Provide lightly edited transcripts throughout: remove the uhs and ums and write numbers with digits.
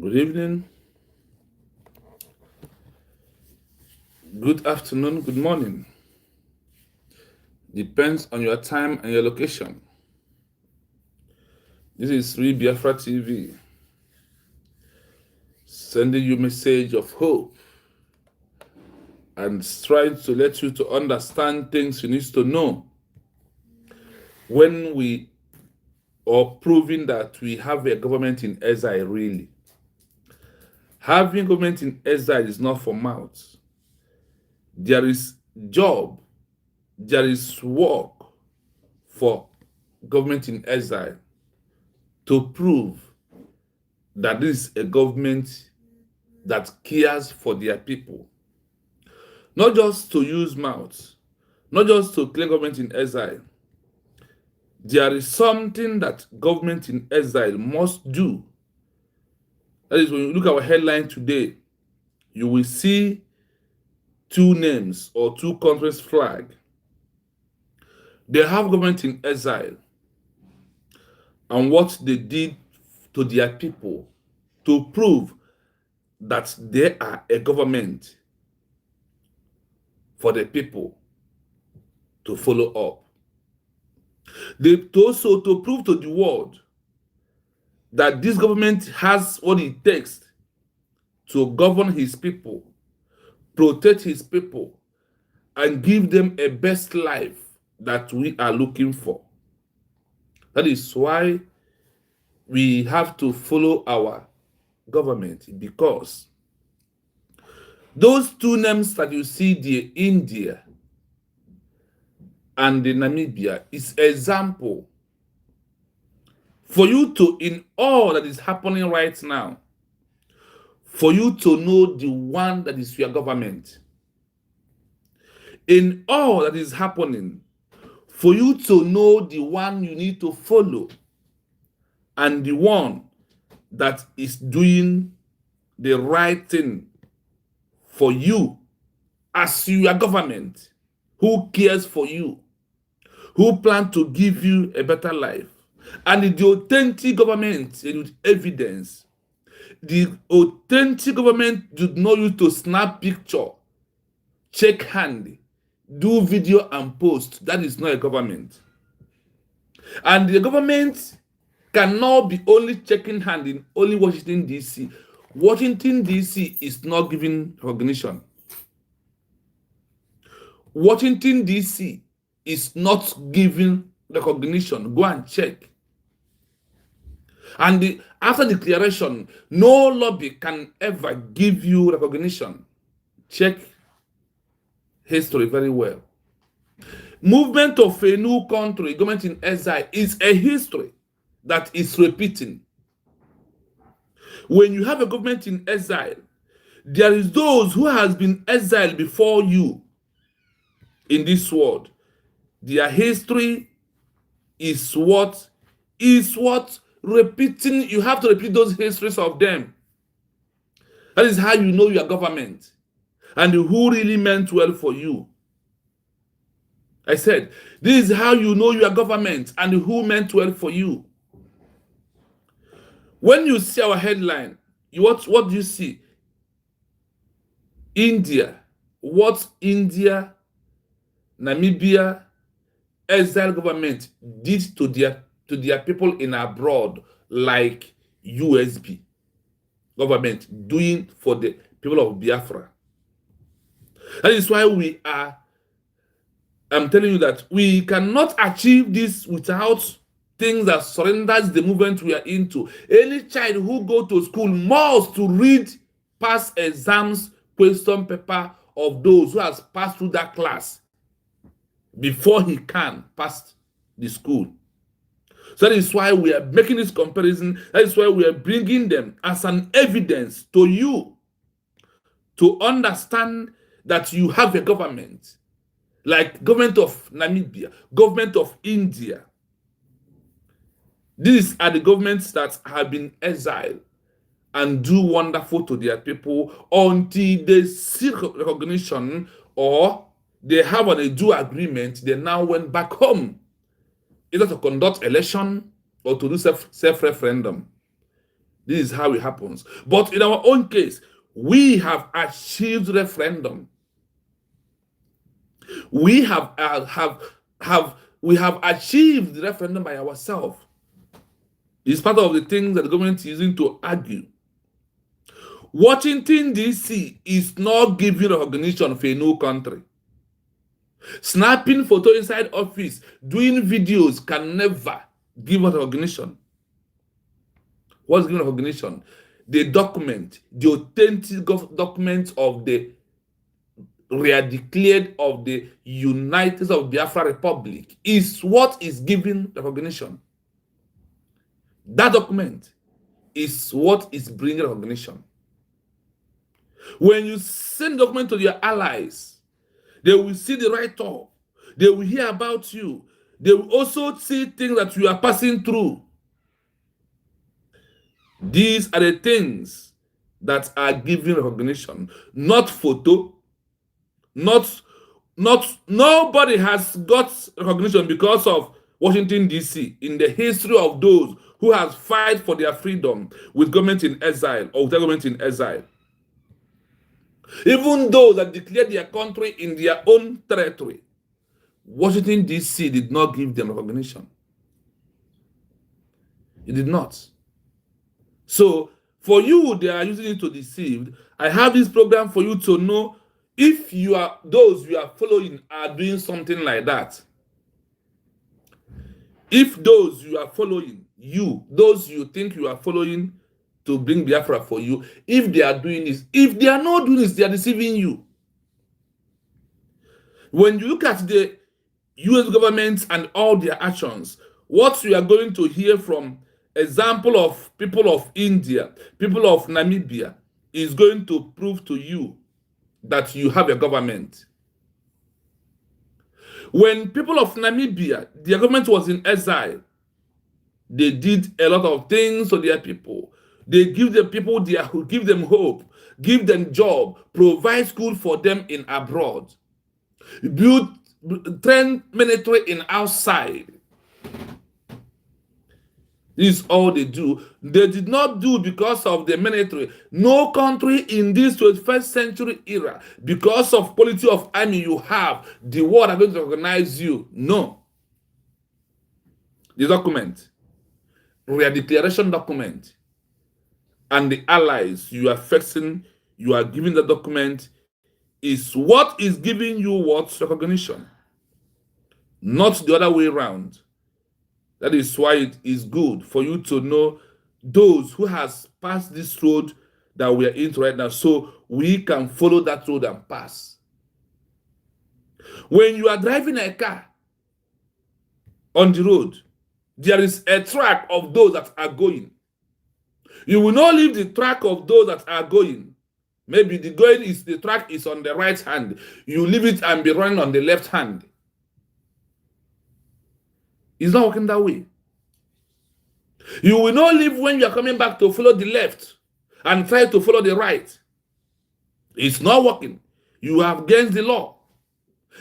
Good evening, good afternoon, good morning. Depends on your time and your location. This is Free Biafra TV, sending you message of hope and trying to let you to understand things you need to know when we are proving that we have a government in exile really. Having government in exile is not for mouth. There is job, there is work for government in exile to prove that this is a government that cares for their people. Not just to use mouth, not just to claim government in exile. There is something that government in exile must do. That is, when you look at our headline today, you will see two names or two countries' flag. They have government in exile and what they did to their people to prove that they are a government for the people to follow up. They also to prove to the world that this government has what it takes to govern his people, protect his people, and give them a best life that we are looking for. That is why we have to follow our government, because those two names that you see, the India and the Namibia, is example for you to, in all that is happening right now, for you to know the one that is your government. In all that is happening, for you to know the one you need to follow and the one that is doing the right thing for you as your government, who cares for you, who plan to give you a better life. And the authentic government with evidence. The authentic government do not use to snap picture, check hand, do video and post. That is not a government. And the government cannot be only checking hand in only Washington, D.C. Washington, D.C. is not giving recognition. Washington, D.C. is not giving recognition. Go and check. And after declaration, no lobby can ever give you recognition. Check history very well. Movement of a new country, government in exile, is a history that is repeating. When you have a government in exile, there is those who has been exiled before you in this world. Their history is what repeating. You have to repeat those histories of them. That is how you know your government and who really meant well for you. I said, this is how you know your government and who meant well for you. When you see our headline, what do you see? India. What India, Namibia, exile government did to their people in abroad, like Usbg government doing for the people of Biafra. That is why I'm telling you that we cannot achieve this without things that surrenders the movement we are into. Any child who go to school must to read past exams, question paper of those who has passed through that class before he can pass the school. So that is why we are making this comparison. That is why we are bringing them as an evidence to you to understand that you have a government, like government of Namibia, government of India. These are the governments that have been exiled and do wonderful to their people until they seek recognition or they have a due agreement. They now went back home, either to conduct election or to do self-referendum. This is how it happens. But in our own case, we have achieved referendum. We have achieved the referendum by ourselves. It's part of the things that the government is using to argue. Washington, D.C. is not giving recognition for a new country. Snapping photo inside office, doing videos can never give us recognition. What's giving recognition? The document, the authentic document of the declared of the United States of Biafra Republic is what is giving recognition. That document is what is bringing recognition. When you send document to your allies, they will see the write-up. They will hear about you. They will also see things that you are passing through. These are the things that are giving recognition, not photo. Nobody has got recognition because of Washington, D.C. in the history of those who has fight for their freedom with government in exile or with government in exile. Even those that declared their country in their own territory, Washington, D.C. did not give them recognition. It did not. So, for you, they are using it to deceive. I have this program for you to know if those you are following are doing something like that. If those you are following, those you think you are following to bring Biafra for you, if they are doing this, if they are not doing this, they are deceiving you. When you look at the US government and all their actions, what you are going to hear from example of people of India, people of Namibia, is going to prove to you that you have a government. When people of Namibia, their government was in exile, they did a lot of things to their people. They give the people give them hope, give them job, provide school for them in abroad, train military in outside. This is all they do. They did not do because of the military. No country in this 21st century era, because of quality of army you have, the world are going to recognize you. No. The document, real declaration document, and the allies you are fixing, you are giving the document, is what is giving you what recognition, not the other way around. That is why it is good for you to know those who has passed this road that we are into right now, so we can follow that road and pass. When you are driving a car on the road, there is a track of those that are going. You will not leave the track of those that are going. Maybe the track is on the right hand. You leave it and be running on the left hand. It's not working that way. You will not leave when you are coming back to follow the left and try to follow the right. It's not working. You have against the law.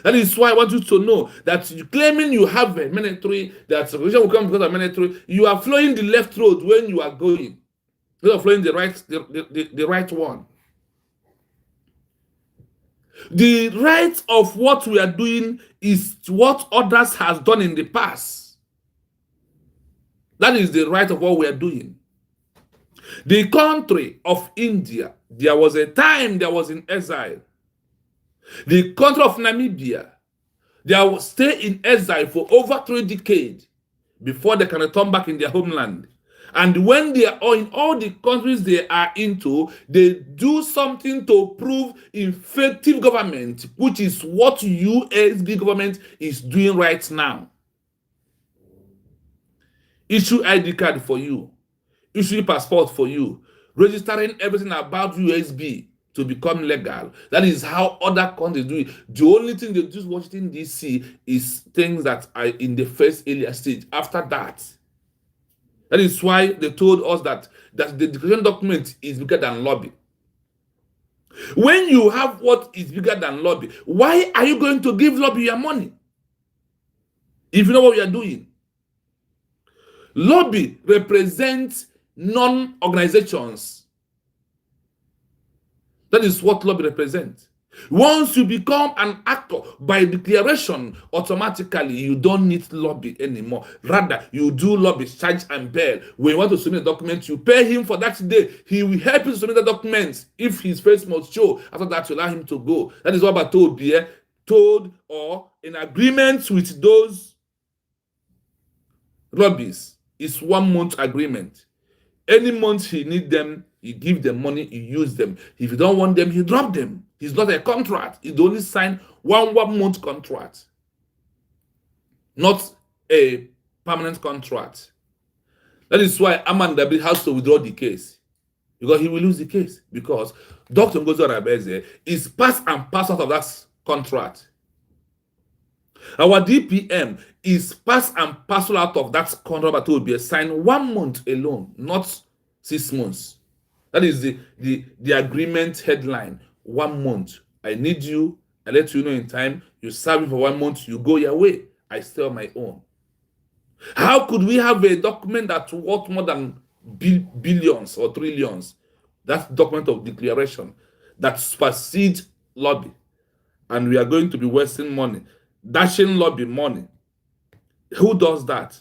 That is why I want you to know that claiming you have a military, that salvation will come because of military, you are following the left road when you are going. You are following the right one. The right of what we are doing is what others has done in the past. That is the right of what we are doing. The country of India, there was a time that was in exile. The country of Namibia, they will stay in exile for over 3 decades before they can return back in their homeland. And when they are in all the countries they are into, they do something to prove effective government, which is what Usbg government is doing right now. Issue ID card for you, issue passport for you, registering everything about Usbg to become legal. That is how other countries do it. The only thing they do in Washington, D.C. is things that are in the first earlier stage. After that is why they told us that the declaration document is bigger than lobby. When you have what is bigger than lobby, why are you going to give lobby your money? If you know what you are doing. Lobby represents non-organizations. That is what lobby represents. Once you become an actor by declaration, automatically you don't need lobby anymore. Rather, you do lobby, charge and bail. When you want to submit a document, you pay him for that day. He will help you submit the documents if his face must show. After that, you allow him to go. That is what about told here. Told or in agreement with those lobbies is 1 month agreement. Any month he need them, he give them money, he use them. If you don't want them, he drop them. It's not a contract. He only sign one month contract, not a permanent contract. That is why Amandabi has to withdraw the case, because he will lose the case, because Dr. Ngozi Arabeze is part and parcel of that contract. Our DPM is part and parcel out of that contract that will be assigned 1 month alone, not 6 months. That is the agreement headline. 1 month. I need you. I let you know in time. You serve me for 1 month. You go your way. I stay on my own. How could we have a document that's worth more than billions or trillions? That's document of declaration that supersedes lobby. And we are going to be wasting money, dashing lobby money. Who does that?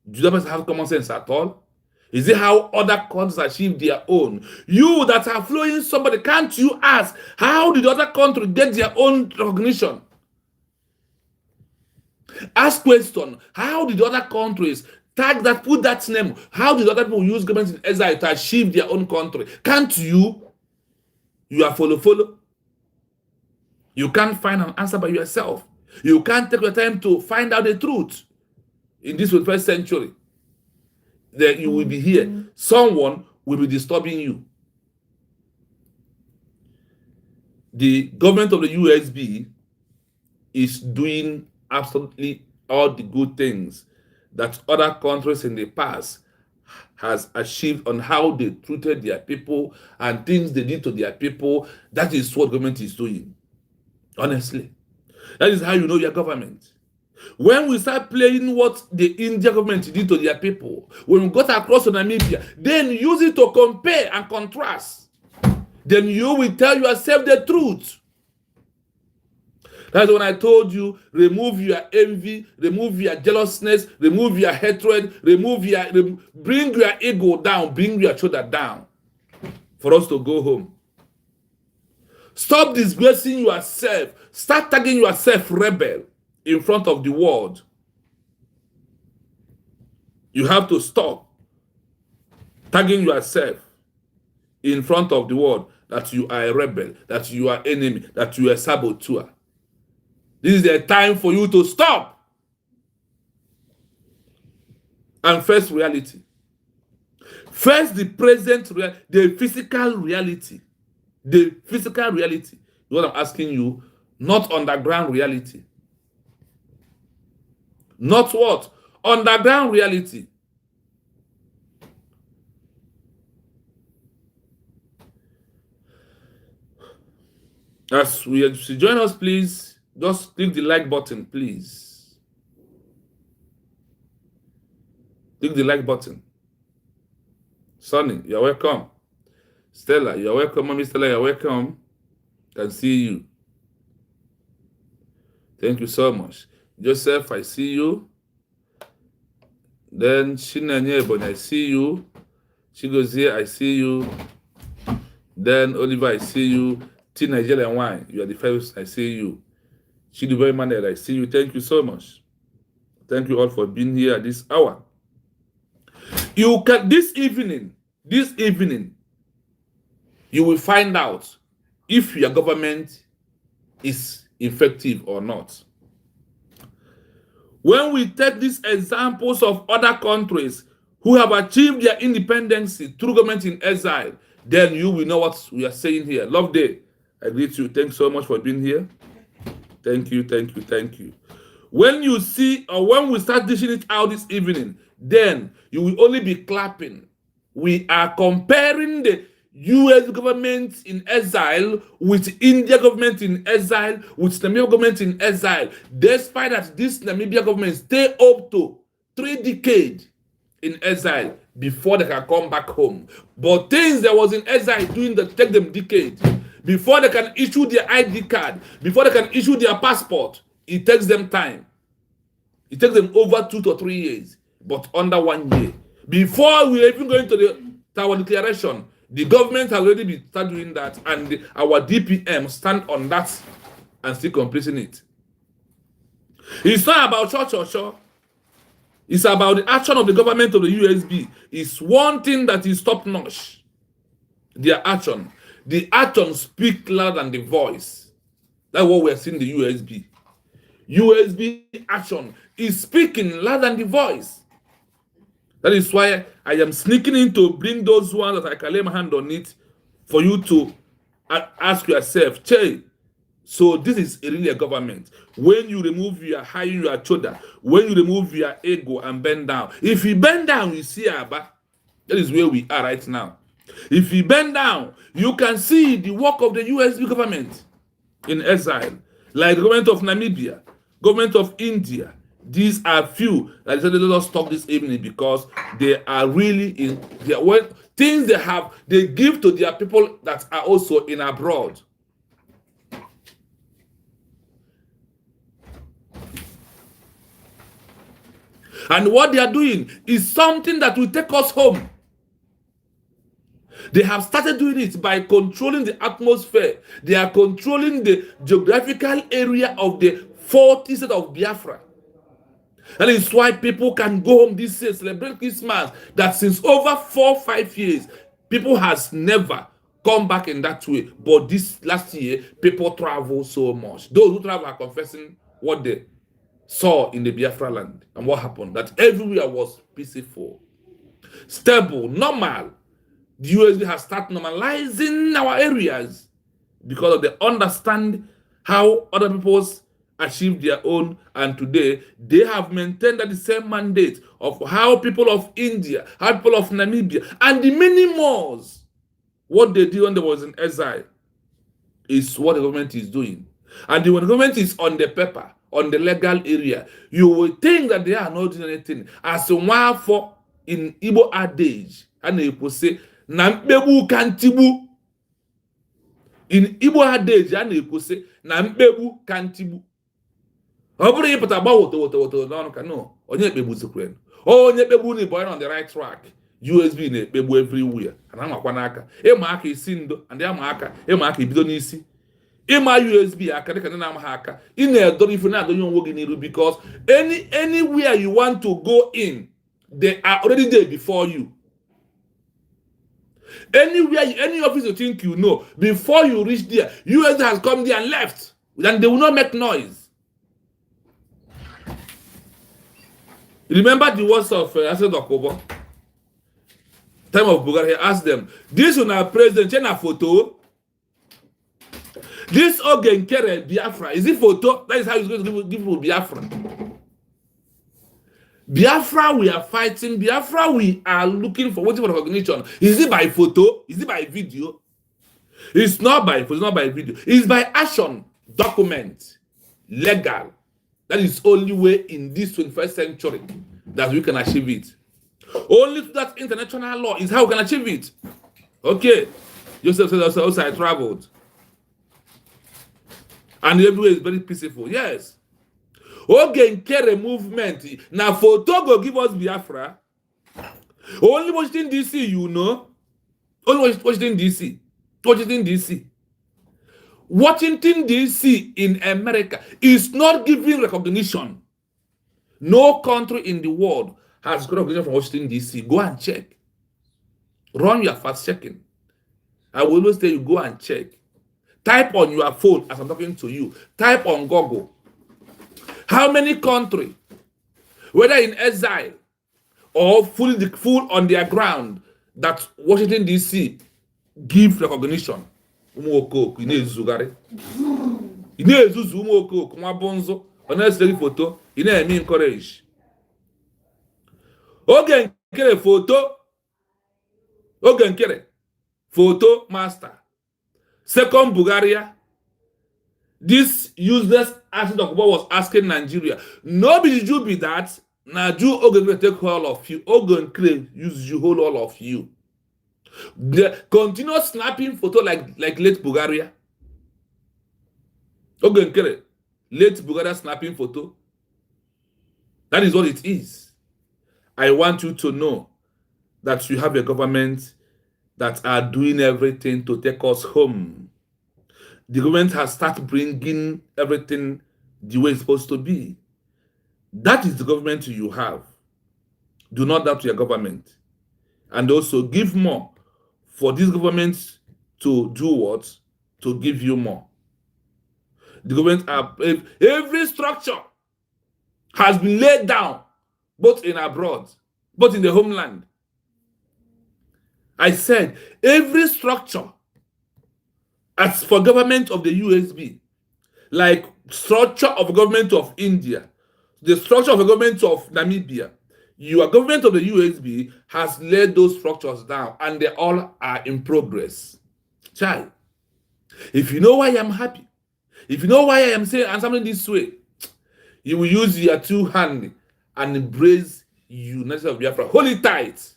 Do you have common sense at all? Is it how other countries achieve their own? You that are flowing somebody, can't you ask, how did other countries get their own recognition? Ask question, how did other countries tag that, put that name? How did other people use government in exile to achieve their own country? Can't you? You are follow. You can't find an answer by yourself. You can't take your time to find out the truth. In this 21st century, that you will be here. Someone will be disturbing you. The government of the Usbg is doing absolutely all the good things that other countries in the past has achieved on how they treated their people and things they did to their people. That is what government is doing. Honestly. That is how you know your government. When we start playing what the Indian government did to their people, when we got across to Namibia, then use it to compare and contrast. Then you will tell yourself the truth. That's when I told you, remove your envy, remove your jealousness, remove your hatred, bring your ego down, bring your shoulder down for us to go home. Stop disgracing yourself. Start tagging yourself rebel in front of the world. You have to stop tagging yourself in front of the world that you are a rebel, that you are enemy, that you are a saboteur. This is the time for you to stop and face reality. Face the present, the physical reality. The physical reality. What I'm asking you, not underground reality. Not what? Underground reality. As you join us, please, just click the like button, please. Click the like button. Sonny, you're welcome. Stella, you're welcome. Mommy Stella, you're welcome. Can see you. Thank you so much. Joseph, I see you. Then Shinanye, I see you. She goes here, I see you. Then Oliver, I see you. T Nigerian Wine, you are the first, I see you. Chiduboy Manel, I see you. Thank you so much. Thank you all for being here at this hour. You can this evening, you will find out if your government is effective or not. When we take these examples of other countries who have achieved their independence through government in exile, then you will know what we are saying here. Love Day, I greet you. Thanks so much for being here. Thank you, thank you, thank you. When you see, or when we start dishing it out this evening, then you will only be clapping. We are comparing the US government in exile with India government in exile, with Namibia government in exile. Despite that this Namibia government stay up to 3 decades in exile, before they can come back home. But things that was in exile doing that take them decades. Before they can issue their ID card, before they can issue their passport, it takes them time. It takes them over 2 to 3 years, but under 1 year. Before we even go into the Tower Declaration, the government has already been start doing that, and our DPM stand on that and still completing it. It's not about church. It's about the action of the government of the USB. It's one thing that is top-notch. Their action. The action speak louder than the voice. That's what we're seeing the USB. USB action is speaking louder than the voice. That is why I am sneaking in to bring those ones that I can lay my hand on it for you to ask yourself, Che, so this is really a government. When you remove your high, your shoulder, when you remove your ego and bend down. If you bend down, you see Abba. That is where we are right now. If you bend down, you can see the work of the USB government in exile, like the government of Namibia, government of India. These are few that said, let us talk this evening because they are really in their things they have, they give to their people that are also in abroad. And what they are doing is something that will take us home. They have started doing it by controlling the atmosphere. They are controlling the geographical area of the 40 states of Biafra. That is why people can go home this year, celebrate Christmas, that since over 4 or 5 years, people has never come back in that way. But this last year, people travel so much. Those who travel are confessing what they saw in the Biafra land and what happened. That everywhere was peaceful, stable, normal. The USB has started normalizing our areas because of they understand how other people's achieve their own, and today they have maintained the same mandate of how people of India, how people of Namibia, and the many more. What they did when they was in exile is what the government is doing. And when the government is on the paper, on the legal area, you will think that they are not doing anything. As a while for in Igbo adage, and they will say, Nambebu kantibu. In Igbo adage, and they will say, Nambebu kantibu. No, onye kpebu ni boy on the right track. USB na ekpebu everywhere. And amakwa n'aka. Ịma aka isi ndo, and ama aka, ịma aka ibido n'isi. Ịma USB aka dịka ndị na-ama ha aka. Ị na-edoro ife na-adonye onwe gị n'iru because anywhere you want to go in, they are already there before you. Anywhere, any office you think you know, before you reach there, USB has come there and left. And they will not make noise. Remember the words of Asad Okobo? Time of Bulgaria, he asked them, this is our president, Chena photo. This Ogenkere Biafra, is it photo? That is how he's going to give people Biafra. Biafra, we are fighting. Biafra, we are looking for waiting for recognition. Is it by photo? Is it by video? It's not by photo, it's not by video. It's by action, document, legal. That is the only way in this 21st century that we can achieve it. Only through that international law is how we can achieve it. Okay. Joseph said also I traveled. And everywhere is very peaceful. Yes. Ogenkere movement. Now for Togo give us Biafra. Only Washington DC, you know. Only Washington DC. Washington DC. Washington DC in America is not giving recognition. No country in the world has got recognition from Washington DC. Go and check. Run your fast checking. I will always tell you, go and check. Type on your phone as I'm talking to you. Type on Google. How many countries, whether in exile or full on their ground, that Washington DC give recognition? Umuokoko, ine-ezuzugari. Ine-ezuzu umuokoko, nwa bonzo, honestly photo, ine-eme encourage. Ogenkere photo master. Second Bulgaria. This useless Asad Okobo was asking Nigeria. No, did you be that? Now you Ogun take all of you. Ogun claim use you hold all of you. The continuous snapping photo like late Bulgaria. Ogun Kere, late Bulgaria snapping photo. That is what it is. I want you to know that you have a government that are doing everything to take us home. The government has started bringing everything the way it's supposed to be. That is the government you have. Do not doubt your government. And also give more for this government to do what? To give you more. The government, every structure has been laid down, both in abroad, both in the homeland. I said, every structure, as for government of the Usbg, like structure of government of India, the structure of the government of Namibia, your government of the Usbg has laid those structures down, and they all are in progress. Child, if you know why I'm happy, if you know why I am saying I'm something this way, you will use your two hands and embrace United of Biafra. Hold it tight.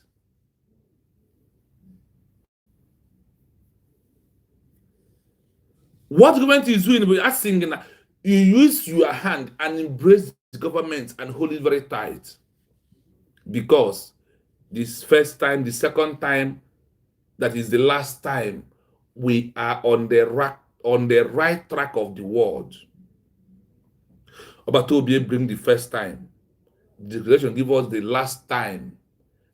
What government is doing, we're asking, you use your hand and embrace the government and hold it very tight. Because this first time, the second time, that is the last time, we are on the right track of the world. Obatobi bring the first time. The declaration give us the last time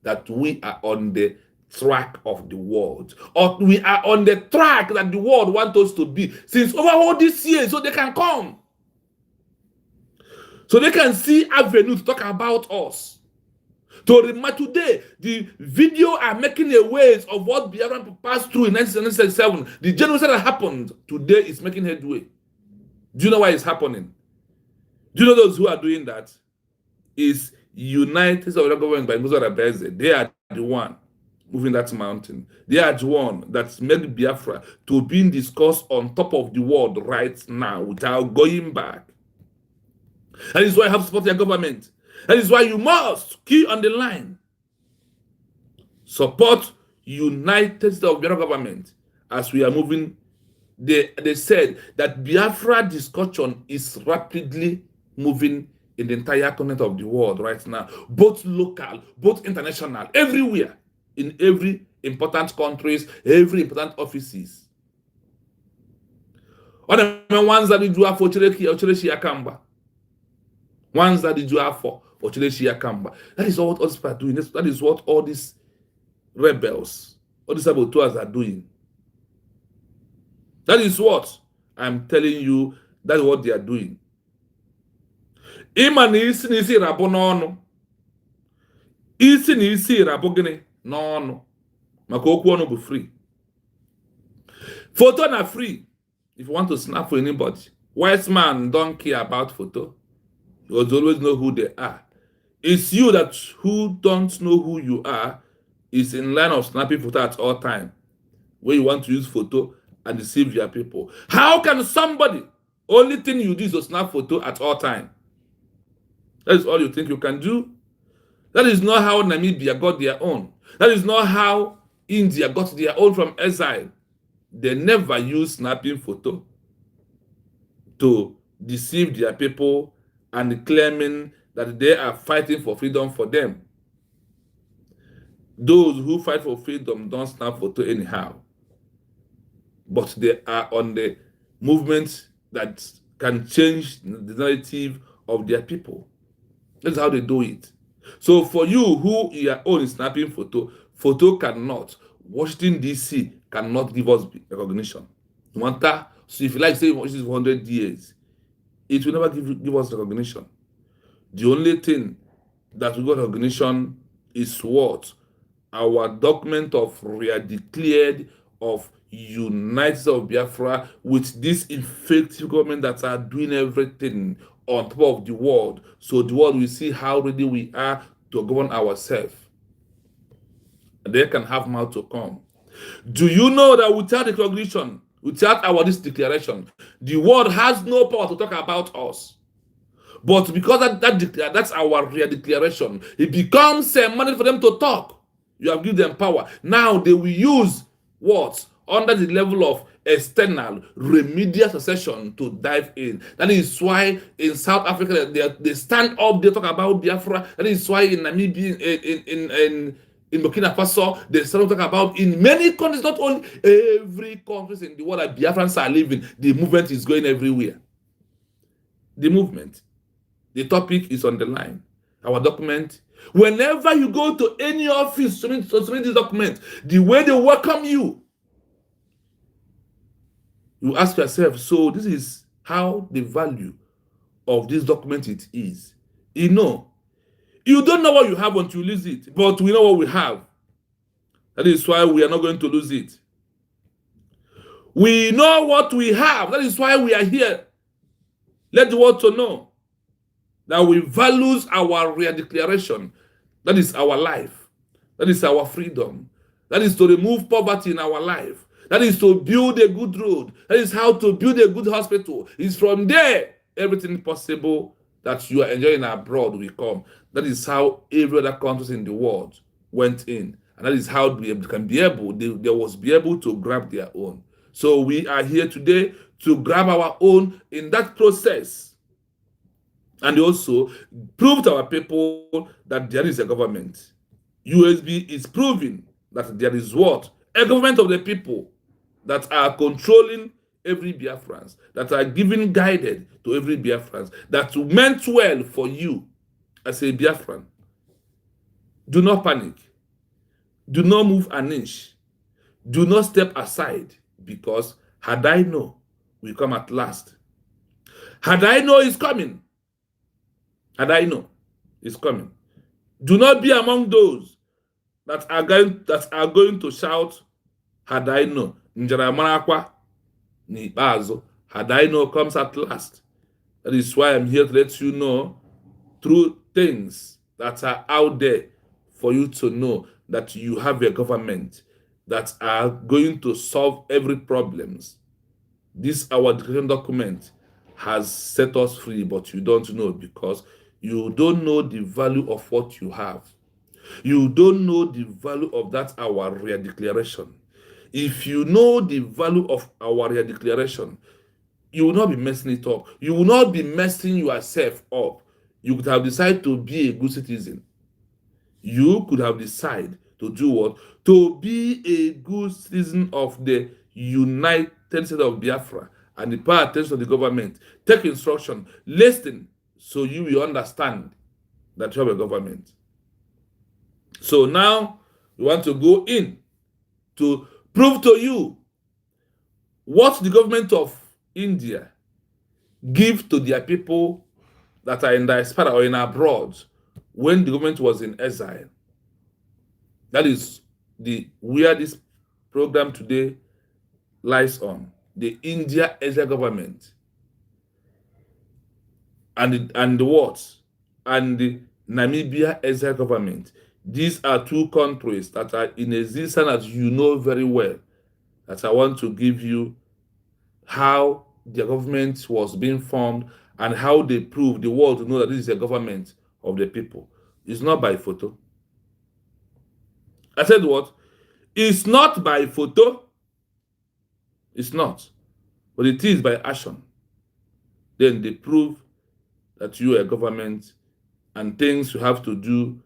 that we are on the track of the world, or we are on the track that the world wants us to be since over all these years, so they can come, so they can see avenue to talk about us. Today, the video are making a ways of what Biafra passed through in 1977. The genocide that happened today is making headway. Do you know why it's happening? Do you know those who are doing that? Is United States of Government by Musa Rabeze. They are the one moving that mountain. They are the one that made Biafra to be discussed on top of the world right now without going back. That is why I have to support your government. That is why you must key on the line. Support United States of Biafra government as we are moving. They said that Biafra discussion is rapidly moving in the entire continent of the world right now, both local, both international, everywhere, in every important countries, every important offices. Ones that do for Ochereshi Akamba. Ones that do for Ochereshi Akamba. That is what all these people are doing. That is what all these rebels, all these saboteurs are doing. That is what I'm telling you. That's what they are doing. Ima na isi n'isi rabụ n'ọnụ. Isi na isi rabụ gịnị n'ọnụ. Maka okwu ọnụ bụ free. Photo na free. If you want to snap for anybody. Wise man don't care about photo. You always know who they are. It's you that who don't know who you are is in line of snapping photo at all time. Where you want to use photo and deceive your people. How can somebody, only thing you do is to snap photo at all time? That is all you think you can do? That is not how Namibia got their own. That is not how India got their own from Exile. They never use snapping photo to deceive their people and claiming that they are fighting for freedom for them. Those who fight for freedom don't snap photo anyhow. But they are on the movement that can change the narrative of their people. That's how they do it. So for you who your own is snapping photo cannot. Washington DC cannot give us recognition. No matter, so if you like say this is 100 years, it will never give us recognition. The only thing that we got recognition is what? Our document of we are declared of United States of Biafra with this effective government that are doing everything on top of the world, so the world will see how ready we are to govern ourselves. And they can have more to come. Do you know that without recognition, without our this declaration, the world has no power to talk about us? But because that's our real declaration, it becomes a mandate for them to talk. You have given them power. Now they will use what? Under the level of external remedial succession to dive in. That is why in South Africa they stand up, they talk about Biafra. That is why in Namibia, in Burkina Faso, they start talking about in many countries, not only every country in the world that Biafrans are living, the movement is going everywhere. The movement. The topic is on the line. Our document. Whenever you go to any office to submit this document, the way they welcome you, you ask yourself, so this is how the value of this document it is. You know, you don't know what you have until you lose it, but we know what we have. That is why we are not going to lose it. We know what we have. That is why we are here. Let the world to know that we value our real declaration. That is our life. That is our freedom. That is to remove poverty in our life. That is to build a good road. That is how to build a good hospital. It's from there everything possible that you are enjoying abroad will come. That is how every other countries in the world went in. And that is how they can be able, they was be able to grab their own. So we are here today to grab our own in that process. And also prove to our people that there is a government. USB is proving that there is what? A government of the people that are controlling every Biafrans, that are giving guided to every Biafrans, that meant well for you as a Biafran. Do not panic. Do not move an inch. Do not step aside, because had I know will come at last. Had I know is coming. Had I know is coming. Do not be among those that are going to shout, had I know. Njaramarakwa n'ikpeazụ. Had I know comes at last. That is why I'm here to let you know through things that are out there for you to know that you have a government that are going to solve every problems. This our declaration document has set us free, but you don't know because you don't know the value of what you have. You don't know the value of that our real declaration. If you know the value of our real declaration, you will not be messing it up. You will not be messing yourself up. You could have decided to be a good citizen. You could have decided to do what? To be a good citizen of the United States of Biafra and the pay attention of the government. Take instruction, listen, so you will understand that you have a government. So now we want to go in to prove to you what the government of India give to their people that are in diaspora or in abroad when the government was in exile. That is where this program today lies on. The India exile government and the what? And the Namibia exile government. These are two countries that are in existence that you know very well. That I want to give you how their government was being formed and how they prove the world to know that this is a government of the people. It's not by photo. I said what? It's not by photo. It's not. But it is by action. Then they prove that you are a government and things you have to do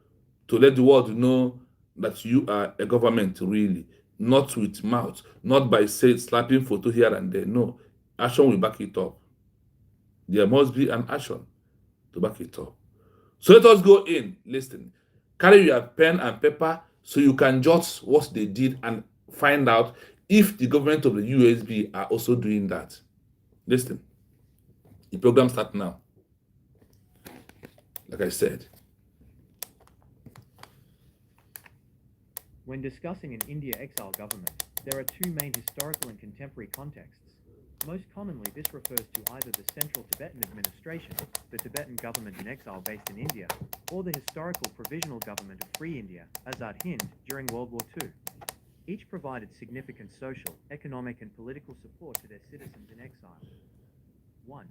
to let the world know that you are a government really. Not with mouth, not by slapping photo here and there. No, action will back it up. There must be an action to back it up. So let us go in, listen. Carry your pen and paper so you can jot what they did and find out if the government of the USB are also doing that. Listen, the program starts now. Like I said. When discussing an India exile government, there are two main historical and contemporary contexts. Most commonly, this refers to either the Central Tibetan Administration, the Tibetan government in exile based in India, or the historical provisional government of Free India, Azad Hind, during World War II. Each provided significant social, economic and political support to their citizens in exile. 1.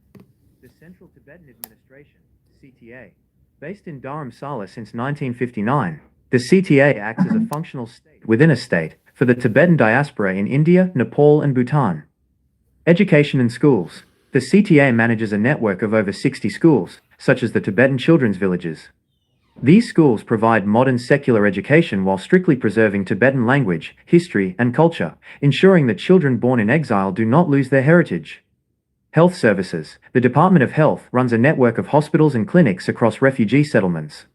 The Central Tibetan Administration, CTA. Based in Dharamsala since 1959, the CTA acts as a functional state within a state for the Tibetan diaspora in India, Nepal, and Bhutan. Education and schools. The CTA manages a network of over 60 schools, such as the Tibetan children's villages. These schools provide modern secular education while strictly preserving Tibetan language, history, and culture, ensuring that children born in exile do not lose their heritage. Health services. The Department of Health runs a network of hospitals and clinics across refugee settlements.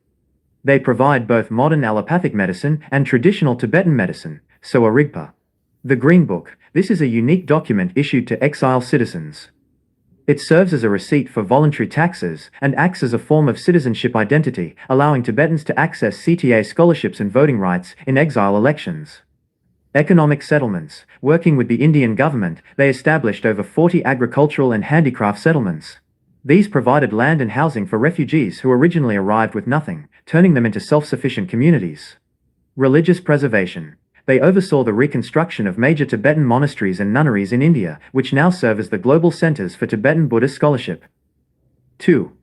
They provide both modern allopathic medicine and traditional Tibetan medicine, so a Rigpa. The Green Book. This is a unique document issued to exile citizens. It serves as a receipt for voluntary taxes and acts as a form of citizenship identity, allowing Tibetans to access CTA scholarships and voting rights in exile elections. Economic settlements. Working with the Indian government, they established over 40 agricultural and handicraft settlements. These provided land and housing for refugees who originally arrived with nothing, turning them into self-sufficient communities. Religious preservation. They oversaw the reconstruction of major Tibetan monasteries and nunneries in India, which now serve as the global centers for Tibetan Buddhist scholarship. 2.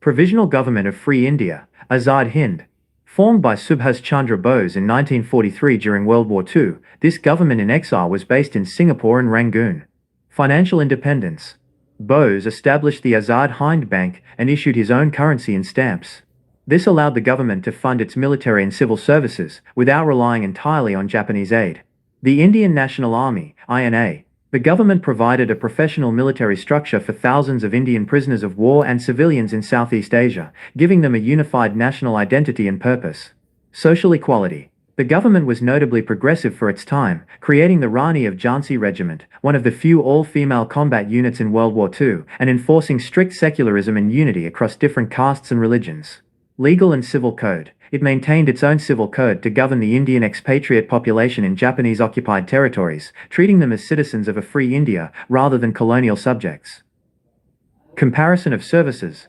Provisional Government of Free India, Azad Hind. Formed by Subhas Chandra Bose in 1943 during World War II, this government in exile was based in Singapore and Rangoon. Financial independence. Bose established the Azad Hind Bank and issued his own currency and stamps. This allowed the government to fund its military and civil services without relying entirely on Japanese aid. The Indian National Army, INA. The government provided a professional military structure for thousands of Indian prisoners of war and civilians in Southeast Asia, giving them a unified national identity and purpose. Social equality. The government was notably progressive for its time, creating the Rani of Jhansi Regiment, one of the few all-female combat units in World War II, and enforcing strict secularism and unity across different castes and religions. Legal and civil code. It maintained its own civil code to govern the Indian expatriate population in Japanese-occupied territories, treating them as citizens of a free India rather than colonial subjects. Comparison of services.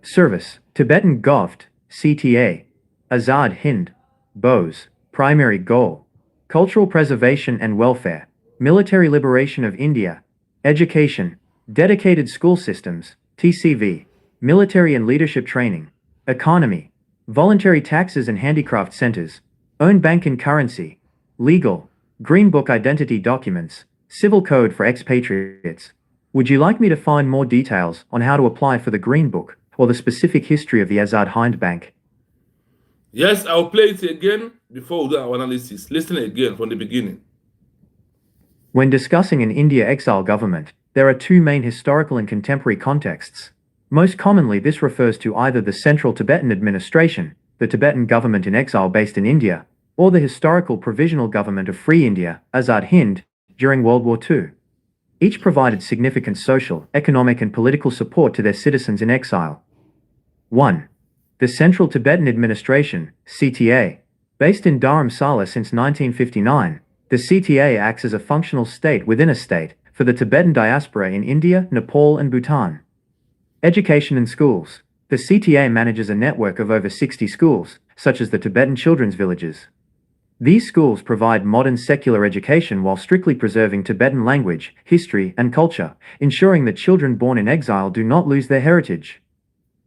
Service. Tibetan Govt, CTA. Azad Hind. Bose. Primary goal. Cultural preservation and welfare. Military liberation of India. Education. Dedicated school systems, TCV. Military and leadership training. Economy. Voluntary taxes and handicraft centers. Own bank and currency. Legal. Green Book identity documents. Civil code for expatriates. Would you like me to find more details on how to apply for the Green Book or the specific history of the Azad Hind Bank? Yes, I'll play it again before we do our analysis. Listen again from the beginning. When discussing an India exile government, there are two main historical and contemporary contexts. Most commonly, this refers to either the Central Tibetan Administration, the Tibetan government in exile based in India, or the historical Provisional Government of Free India, Azad Hind, during World War II. Each provided significant social, economic, and political support to their citizens in exile. 1. The Central Tibetan Administration, CTA. Based in Dharamsala since 1959, the CTA acts as a functional state within a state for the Tibetan diaspora in India, Nepal, and Bhutan. Education and schools. The CTA manages a network of over 60 schools, such as the Tibetan children's villages. These schools provide modern secular education while strictly preserving Tibetan language, history, and culture, ensuring that children born in exile do not lose their heritage.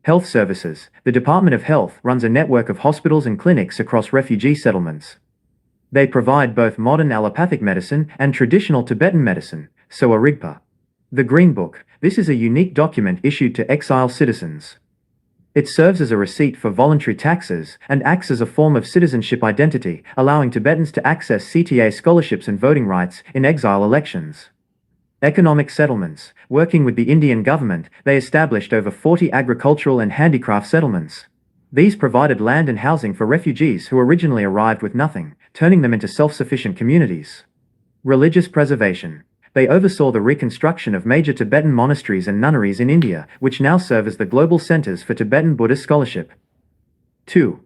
Health services. The Department of Health runs a network of hospitals and clinics across refugee settlements. They provide both modern allopathic medicine and traditional Tibetan medicine, so a Rigpa. The Green Book. This is a unique document issued to exile citizens. It serves as a receipt for voluntary taxes and acts as a form of citizenship identity, allowing Tibetans to access CTA scholarships and voting rights in exile elections. Economic settlements. Working with the Indian government, they established over 40 agricultural and handicraft settlements. These provided land and housing for refugees who originally arrived with nothing, turning them into self-sufficient communities. Religious preservation. They oversaw the reconstruction of major Tibetan monasteries and nunneries in India, which now serve as the global centers for Tibetan Buddhist scholarship. 2.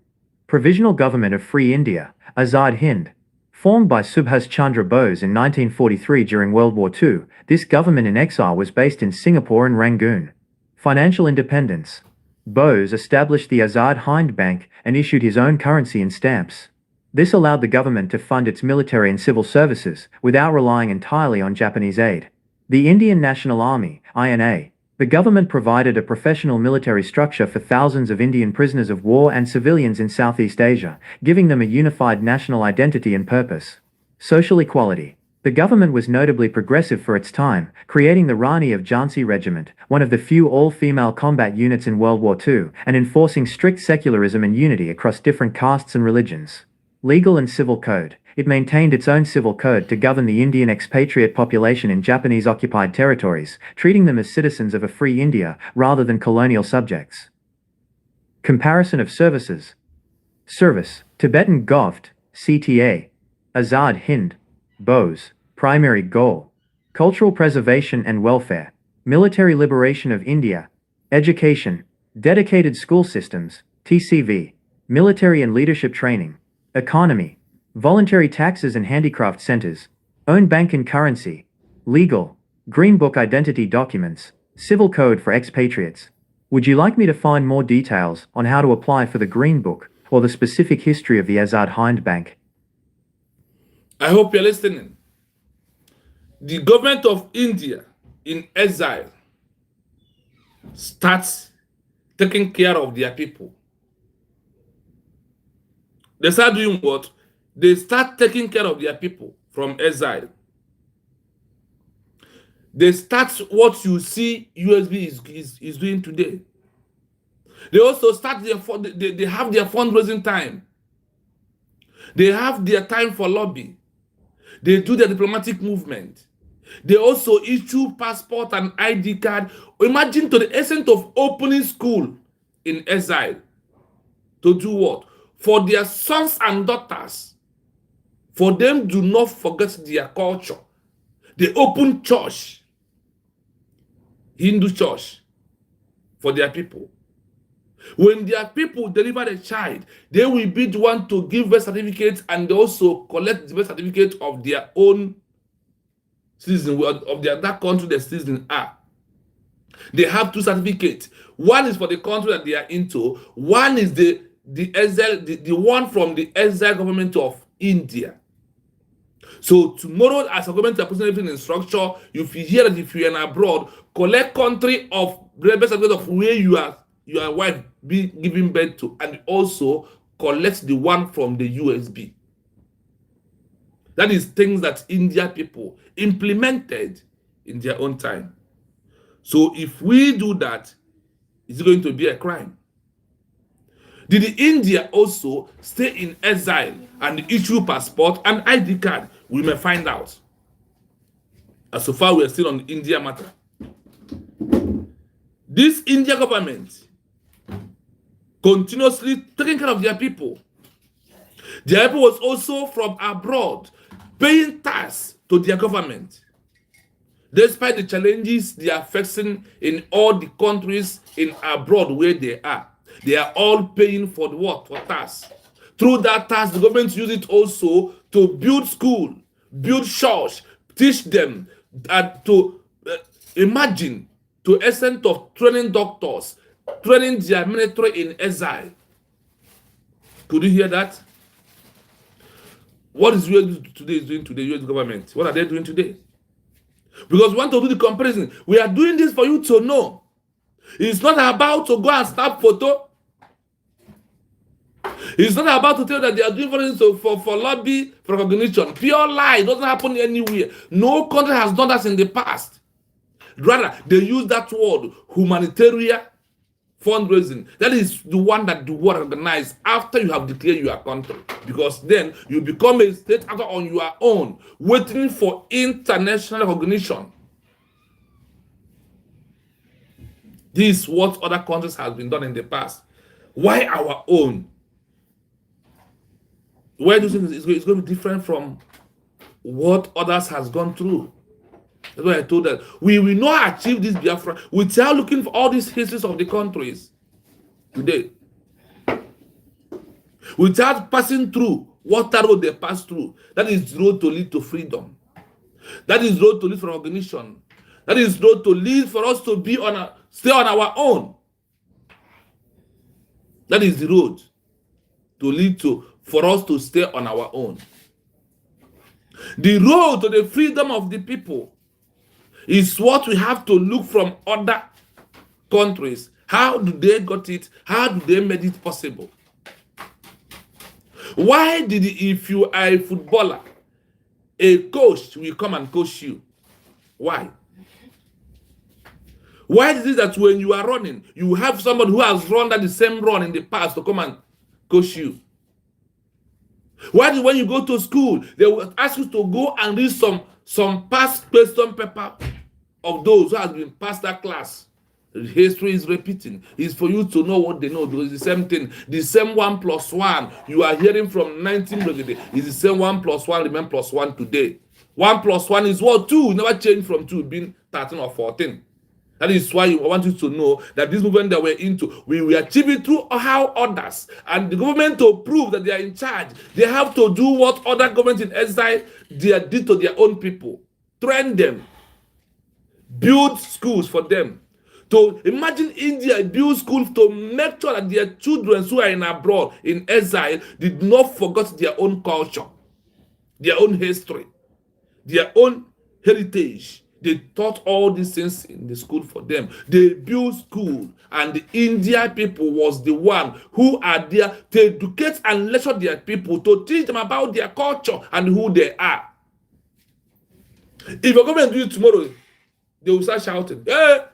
Provisional Government of Free India, Azad Hind. Formed by Subhas Chandra Bose in 1943 during World War II, this government in exile was based in Singapore and Rangoon. Financial independence. Bose established the Azad Hind Bank and issued his own currency and stamps. This allowed the government to fund its military and civil services without relying entirely on Japanese aid. The Indian National Army, INA. The government provided a professional military structure for thousands of Indian prisoners of war and civilians in Southeast Asia, giving them a unified national identity and purpose. Social equality. The government was notably progressive for its time, creating the Rani of Jhansi Regiment, one of the few all-female combat units in World War II, and enforcing strict secularism and unity across different castes and religions. Legal and civil code. It maintained its own civil code to govern the Indian expatriate population in Japanese-occupied territories, treating them as citizens of a free India rather than colonial subjects. Comparison of services. Service. Tibetan Govt, CTA. Azad Hind. BOSE. Primary goal. Cultural preservation and welfare. Military liberation of India. Education. Dedicated school systems, TCV. Military and leadership training. Economy. Voluntary taxes and handicraft centers. Own bank and currency. Legal. Green Book identity documents. Civil code for expatriates. Would you like me to find more details on how to apply for the Green Book or the specific history of the Azad Hind Bank? I hope you're listening. The government of India in exile starts taking care of their people. They start doing what? They start taking care of their people from exile. They start what you see Usbg is doing today. They also start they have their fundraising time. They have their time for lobby. They do their diplomatic movement. They also issue passport and ID card. Imagine to the extent of opening school in exile. To do what? For their sons and daughters. For them do not forget their culture. They open church. Hindu church. For their people. When their people deliver a child, they will be the one to give birth certificates and also collect the birth certificate of their own citizen, of that country the citizens are. They have two certificates. One is for the country that they are into. One is the exile, the one from the exile government of India. So tomorrow, as a government, are putting everything in structure. If you hear that if you are abroad, collect country of the birth certificate of where your wife be giving birth to, and also collect the one from the Usbg. That is things that India people implemented in their own time. So if we do that, it's going to be a crime. Did India also stay in exile and issue passport and ID card? We may find out. As so far we are still on the India matter. This India government continuously taking care of their people. Their people was also from abroad paying tax to their government. Despite the challenges they are facing in all the countries in abroad where they are all paying for the what? For tax. Through that tax, the government use it also to build school, build church, teach them to imagine to extent of training doctors, training their military in exile. Could you hear that? What is US today doing to the US government? What are they doing today? Because we want to do the comparison. We are doing this for you to know. It's not about to go and snap photo. It's not about to tell that they are doing for lobby, for recognition. Pure lie. It doesn't happen anywhere. No country has done that in the past. Rather, they use that word, humanitarian fundraising. That is the one that the world organizes after you have declared your country. Because then you become a state actor on your own, waiting for international recognition. This is what other countries have been done in the past. Why our own? Why do you think it's going to be different from what others has gone through? That's why I told that we will not achieve this Biafra without looking for all these histories of the countries today. Without passing through what road they pass through. That is the road to lead to freedom. That is the road to lead for recognition. That is the road to lead for us to be stay on our own. That is the road to lead for us to stay on our own. The road to the freedom of the people is what we have to look from other countries. How do they got it? How do they made it possible? Why did, if you are a footballer, a coach will come and coach you? Why? Why is it that when you are running, you have somebody who has run that the same run in the past to come and coach you? Why do when you go to school, they will ask you to go and read some past question paper of those who have been past that class? History is repeating. It's for you to know what they know, because it's the same thing. The same 1 plus 1 you are hearing from 19 is the same 1 plus 1 remain plus 1 today. 1 plus 1 is what? 2. Never changed from 2 being 13 or 14. That is why I want you to know that this movement that we're into, we will achieve it through how others. And the government, to prove that they are in charge, they have to do what other governments in exile did to their own people. Train them. Build schools for them. To imagine India build schools to make sure that their children who are in abroad, in exile, did not forget their own culture, their own history, their own heritage. They taught all these things in the school for them. They built school, and the India people was the one who are there to educate and lecture their people, to teach them about their culture and who they are. If you're going to do it tomorrow, they will start shouting, hey,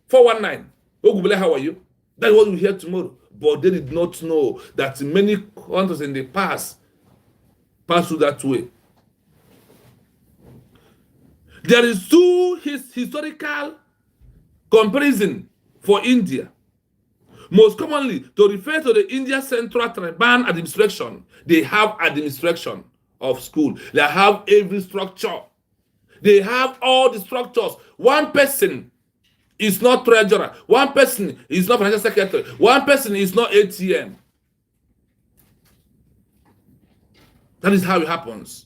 419, Ogubele, how are you? That's what we hear tomorrow. But they did not know that many countries in the past passed through that way. There is two historical comparison for India. Most commonly, to refer to the India Central Tribal Administration, they have administration of school. They have every structure. They have all the structures. One person is not treasurer. One person is not financial secretary. One person is not ATM. That is how it happens.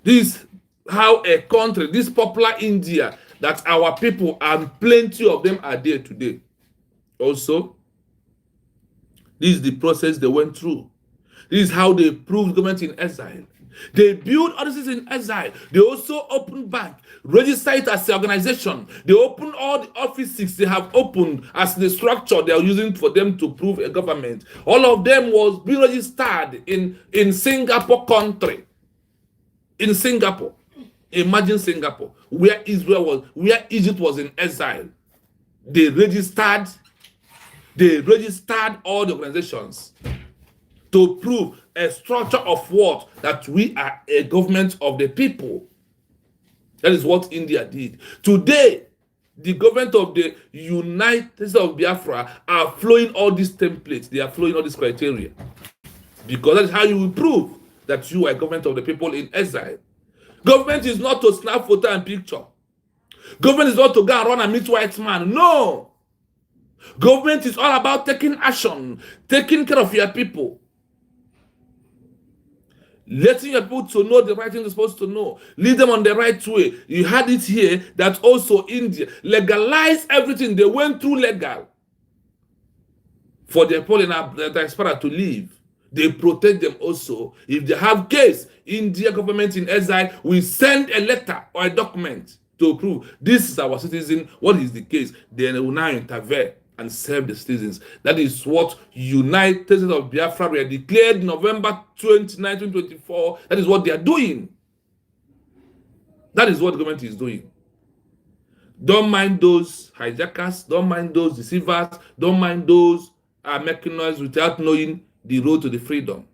This is how a country, this popular India, that our people, and plenty of them are there today. Also, this is the process they went through. This is how they proved government in exile. They built offices in exile. They also opened bank, registered it as an organization. They opened all the offices they have opened as the structure they are using for them to prove a government. All of them was being registered in Singapore country. In Singapore. Imagine Singapore, where Israel was, where Egypt was in exile. They registered all the organizations to prove a structure of what? That we are a government of the people. That is what India did. Today, the government of the United States of Biafra are following all these templates. They are following all these criteria. Because that is how you will prove that you are a government of the people in exile. Government is not to snap photo and picture. Government is not to go and run and meet white man. No. Government is all about taking action, taking care of your people. Letting your people to know the right thing they're supposed to know. Lead them on the right way. You had it here that also India legalized everything. They went through legal for their people in the diaspora to live. They protect them also. If they have case, India government in exile will send a letter or a document to prove this is our citizen. What is the case? Then they will now intervene and serve the citizens. That is what United States of Biafra were declared November 20, 1924. That is what they are doing. That is what the government is doing. Don't mind those hijackers. Don't mind those deceivers. Don't mind those making noise without knowing the road to the freedom.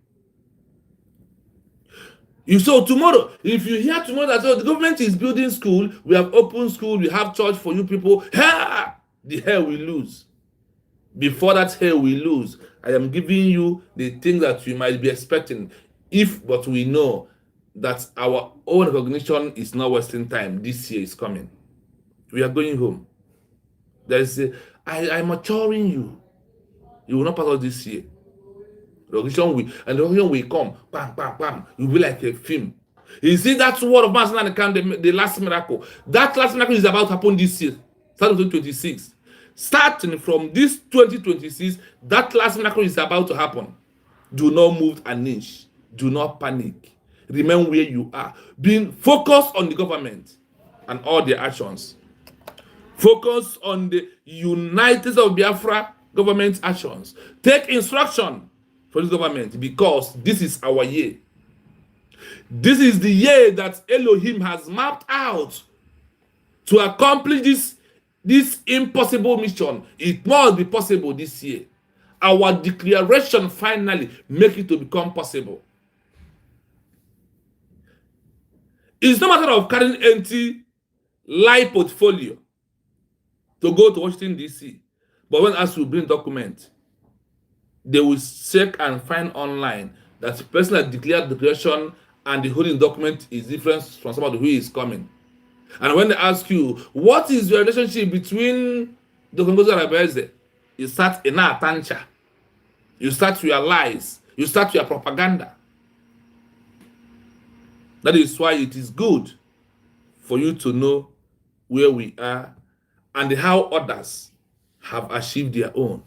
So tomorrow, if you hear tomorrow that the government is building school, we have open school, we have church for you people, the hell we lose. Before that hell we lose, I am giving you the thing that you might be expecting. But we know that our own recognition is not wasting time. This year is coming. We are going home. I'm maturing you. You will not pass out this year. Recognition will come. Bam, bam, bam. You'll be like a film. You see that word of mass and the last miracle. That last miracle is about to happen this year. Starting 2026. Starting from this 2026, that last miracle is about to happen. Do not move an inch. Do not panic. Remain where you are. Being focused on the government and all their actions. Focus on the United States of Biafra government actions. Take instruction from this government because this is our year. This is the year that Elohim has mapped out to accomplish this impossible mission. It must be possible this year. Our declaration finally make it to become possible. It's no matter of carrying empty lie portfolio to go to Washington, D.C. But when asked to bring document, they will check and find online that the person that declared the declaration and the holding document is different from somebody who is coming. And when they ask you, what is your relationship between the Congozo and Abeze? You start in a tancha. You start your lies. You start your propaganda. That is why it is good for you to know where we are and how others have achieved their own.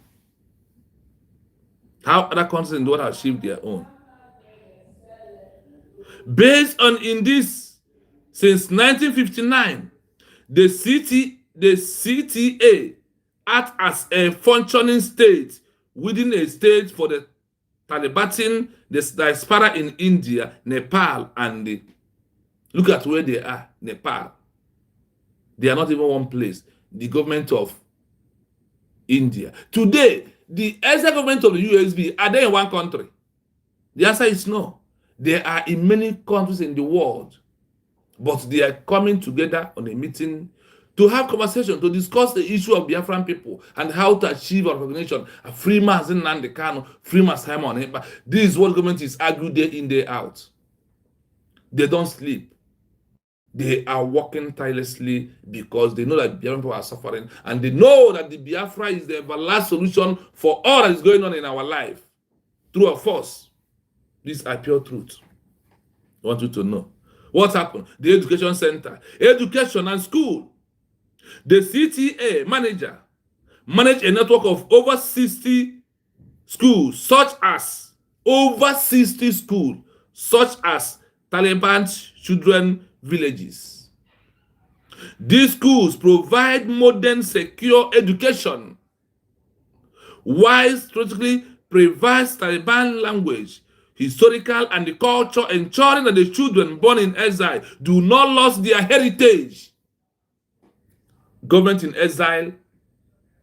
How other countries in the world have achieved their own. Based on in this, since 1959, the CTA act as a functioning state within a state for the Taliban, the diaspora in India, Nepal, and look at where they are, Nepal. They are not even one place. The government of India. Today, the Exile government of the Usbg, are they in one country? The answer is no. They are in many countries in the world. But they are coming together on a meeting to have conversation, to discuss the issue of Biafran people and how to achieve our recognition. A free man in Nandekano, free man Simon. This is what government is arguing day in, day out. They don't sleep. They are working tirelessly because they know that Biafran people are suffering and they know that the Biafra is the last solution for all that is going on in our life. True or false? These are pure truth. I want you to know. What happened? The education center, education and school. The CTA manager managed a network of over 60 schools, such as Taliban children villages. These schools provide modern, secure education, while strategically provides Taliban language, historical, and the culture, ensuring that the children born in exile do not lose their heritage. Government in exile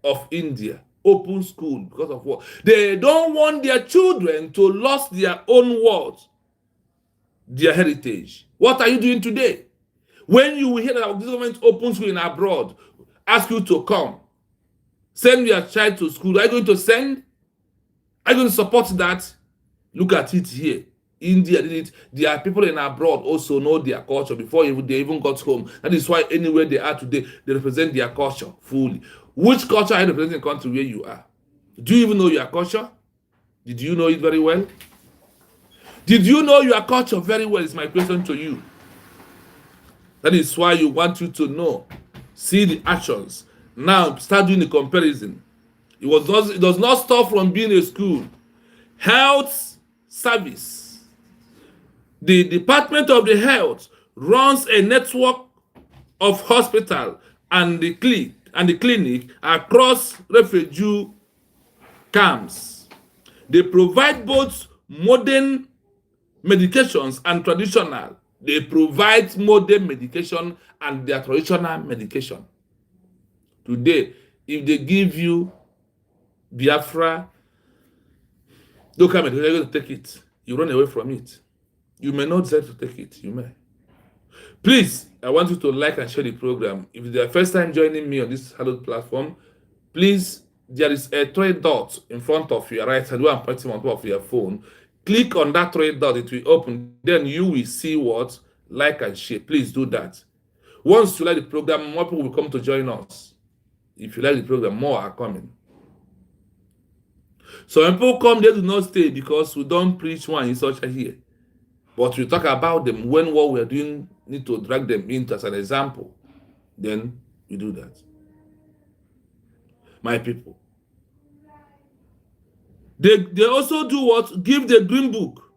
of India open school because of what? They don't want their children to lose their own words, their heritage. What are you doing today? When you hear that this government open school in abroad, ask you to come, send your child to school, are you going to send? Are you going to support that? Look at it here. India did it. There are people in abroad also know their culture before they even got home. That is why anywhere they are today, they represent their culture fully. Which culture are you representing in the country where you are? Do you even know your culture? Did you know it very well? Did you know your culture very well is my question to you. That is why you want you to know. See the actions. Now start doing the comparison. It does not stop from being a school. Health service. The Department of the Health runs a network of hospital and the clinic across refugee camps. They provide both modern medications and traditional. They provide modern medication and their traditional medication. Today, if they give you Biafra, don't come and you're going to take it. You run away from it. You may not decide to take it. You may. Please, I want you to like and share the program. If it's your first time joining me on this hallowed platform, please, there is a three dot in front of your right hand. I'm pointing on top of your phone. Click on that three dot. It will open. Then you will see what? Like and share. Please do that. Once you like the program, more people will come to join us. If you like the program, more are coming. So when people come, they do not stay because we don't preach one in such a here. But we talk about them when what we are doing need to drag them into as an example. Then we do that. My people. They also do what? Give the green book.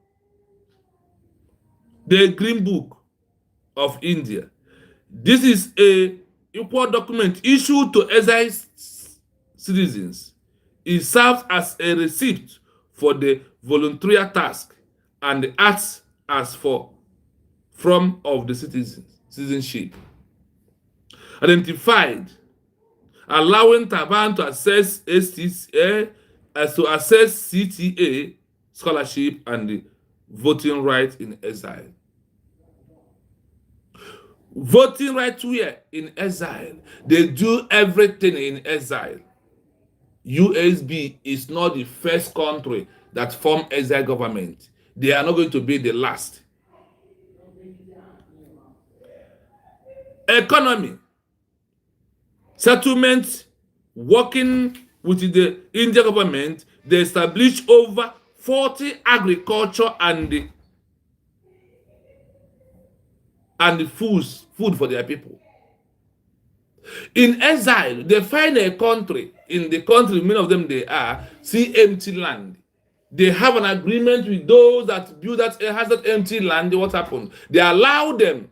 The green book of India. This is a import document issued to exile citizens. It serves as a receipt for the voluntary task and acts as for from of the citizenship. Identified, allowing Taban to access CTA scholarship and the voting right in exile. Voting right here in exile. They do everything in exile. Usbg is not the first country that formed exile government. They are not going to be the last. Economy. Settlement, working with the Indian government, they established over 40 agriculture and food for their people. In exile, they find a country. In the country, many of them they are, see empty land. They have an agreement with those that build that has that empty land. What happened? They allow them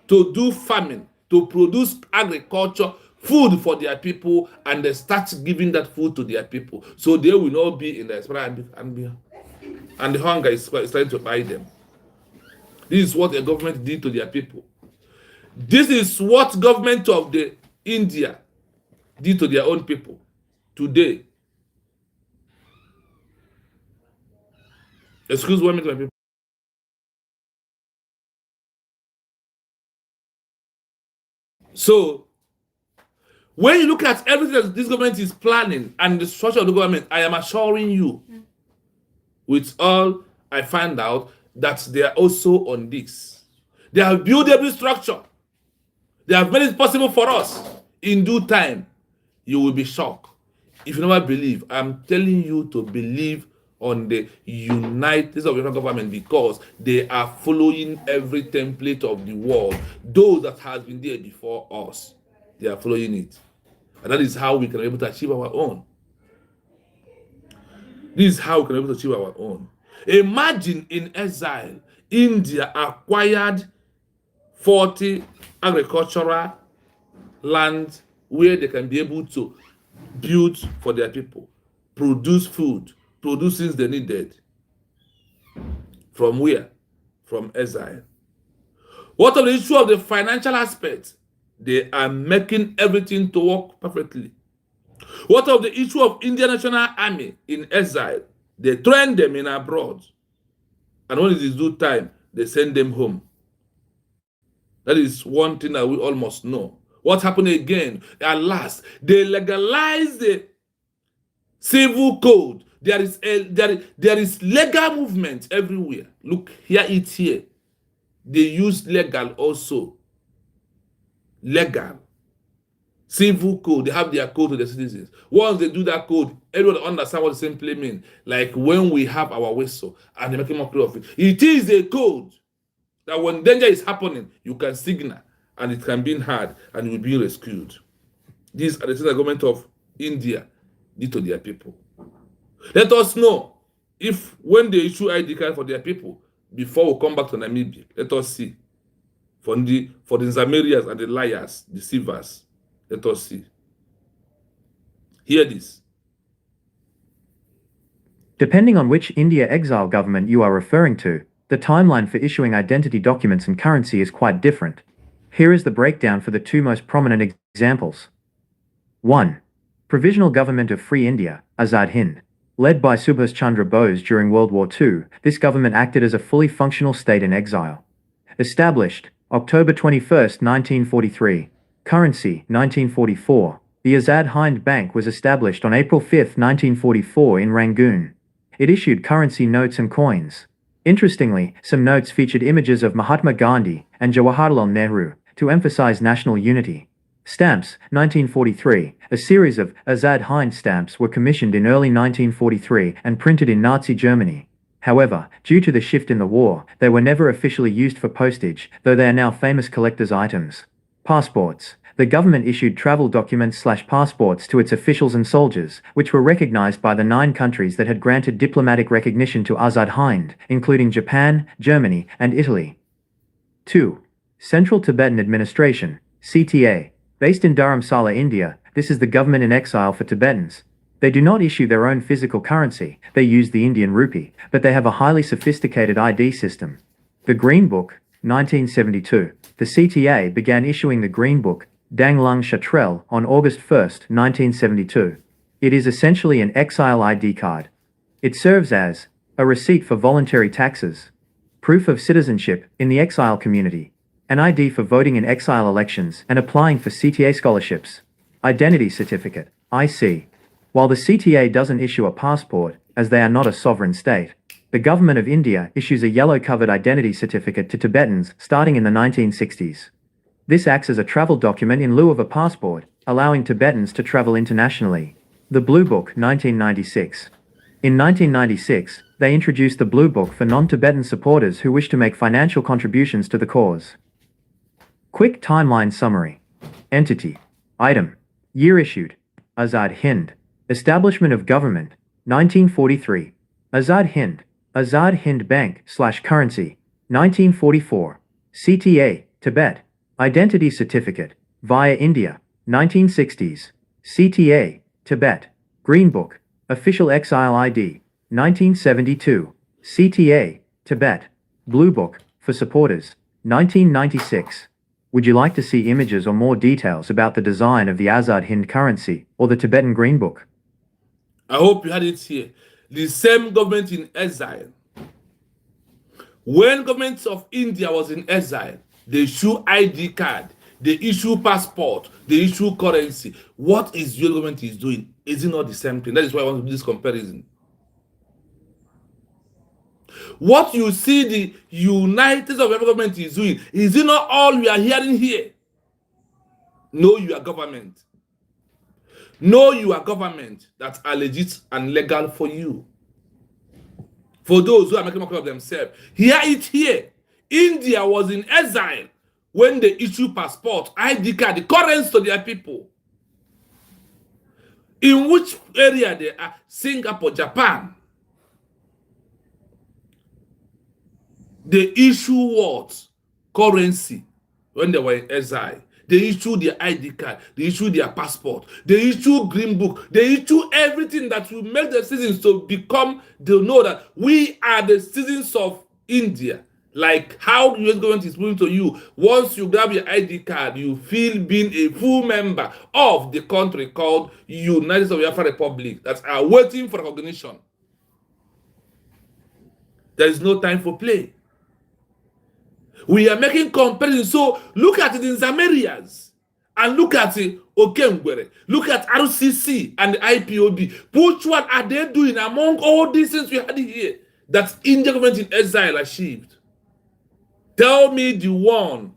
to do farming, to produce agriculture, food for their people, and they start giving that food to their people. So they will not be in the despair and the hunger is trying to buy them. This is what the government did to their people. This is what government of the India did to their own people today. Excuse 1 minute, my people. So, when you look at everything that this government is planning and the structure of the government, I am assuring you, with all I find out, that they are also on this. They have built every structure. They have made it possible for us. In due time, you will be shocked. If you never believe, I'm telling you to believe on the United States government, because they are following every template of the world. Those that has been there before us, they are following it. And that is how we can be able to achieve our own. This is how we can be able to achieve our own. Imagine in exile, India acquired 40 agricultural land where they can be able to build for their people, produce food, produce things they needed. From where? From exile. What of the issue of the financial aspect? They are making everything to work perfectly. What of the issue of Indian National Army in exile? They train them in abroad. And when it is due time, they send them home. That is one thing that we all must know. What happened again? At last, they legalized the civil code. There is legal movement everywhere. Look, here it's here. They use legal also. Legal. Civil code. They have their code to the citizens. Once they do that code, everyone understands what it simply means. Like when we have our whistle and they make mockery of it. It is a code that when danger is happening, you can signal and it can be heard and you will be rescued. These are the things the government of India did to their people. Let us know if when they issue ID card for their people, before we come back to Namibia, let us see. For the Zamarians and the liars, deceivers, let us see. Hear this. Depending on which India exile government you are referring to, the timeline for issuing identity documents and currency is quite different. Here is the breakdown for the two most prominent examples. 1. Provisional Government of Free India, Azad Hind. Led by Subhas Chandra Bose during World War II, this government acted as a fully functional state in exile. Established October 21, 1943. Currency 1944. The Azad Hind Bank was established on April 5, 1944 in Rangoon. It issued currency notes and coins. Interestingly, some notes featured images of Mahatma Gandhi and Jawaharlal Nehru to emphasize national unity. Stamps 1943. A series of Azad Hind stamps were commissioned in early 1943 and printed in Nazi Germany. However, due to the shift in the war, they were never officially used for postage, though they are now famous collector's items. Passports. The government issued travel documents/passports to its officials and soldiers, which were recognized by the 9 countries that had granted diplomatic recognition to Azad Hind, including Japan, Germany, and Italy. 2. Central Tibetan Administration, CTA. Based in Dharamsala, India, this is the government in exile for Tibetans. They do not issue their own physical currency, they use the Indian rupee, but they have a highly sophisticated ID system. The Green Book, 1972. The CTA began issuing the Green Book, Dang Lung Chatrel, on August 1, 1972. It is essentially an exile ID card. It serves as a receipt for voluntary taxes, proof of citizenship in the exile community, an ID for voting in exile elections and applying for CTA scholarships, identity certificate, IC. While the CTA doesn't issue a passport, as they are not a sovereign state, the government of India issues a yellow-covered identity certificate to Tibetans starting in the 1960s. This acts as a travel document in lieu of a passport, allowing Tibetans to travel internationally. The Blue Book, 1996. In 1996, they introduced the Blue Book for non-Tibetan supporters who wish to make financial contributions to the cause. Quick timeline summary. Entity. Item. Year issued. Azad Hind. Establishment of government. 1943. Azad Hind. Azad Hind Bank/currency. 1944. CTA. Tibet. Identity certificate. Via India. 1960s. CTA. Tibet. Green Book. Official Exile ID. 1972. CTA. Tibet. Blue Book. For supporters. 1996. Would you like to see images or more details about the design of the Azad Hind currency or the Tibetan Green Book? I hope you had it here. The same government in exile. When government of India was in exile, they issue ID card, they issue passport, they issue currency. What is your government is doing? Is it not the same thing? That is why I want to do this comparison. What you see the United States of America government is doing, is it not all we are hearing here? Know your government. Know your government that are legit and legal for you. For those who are making mockery of themselves, hear it here. India was in exile when they issue passport, ID card, the currency to their people. In which area they are? Singapore, Japan. They issue what? Currency when they were in exile. They issue their ID card. They issue their passport. They issue Green Book. They issue everything that will make the citizens to become, they know that we are the citizens of India. Like how the US government is proving to you, once you grab your ID card, you feel being a full member of the country called United States of Africa Republic that are waiting for recognition. There is no time for play. We are making comparisons. So look at it in some areas and look at it, Okengwere. Look at RCC and the IPOB. Which one are they doing among all these things we had here that India government in exile achieved? Tell me the one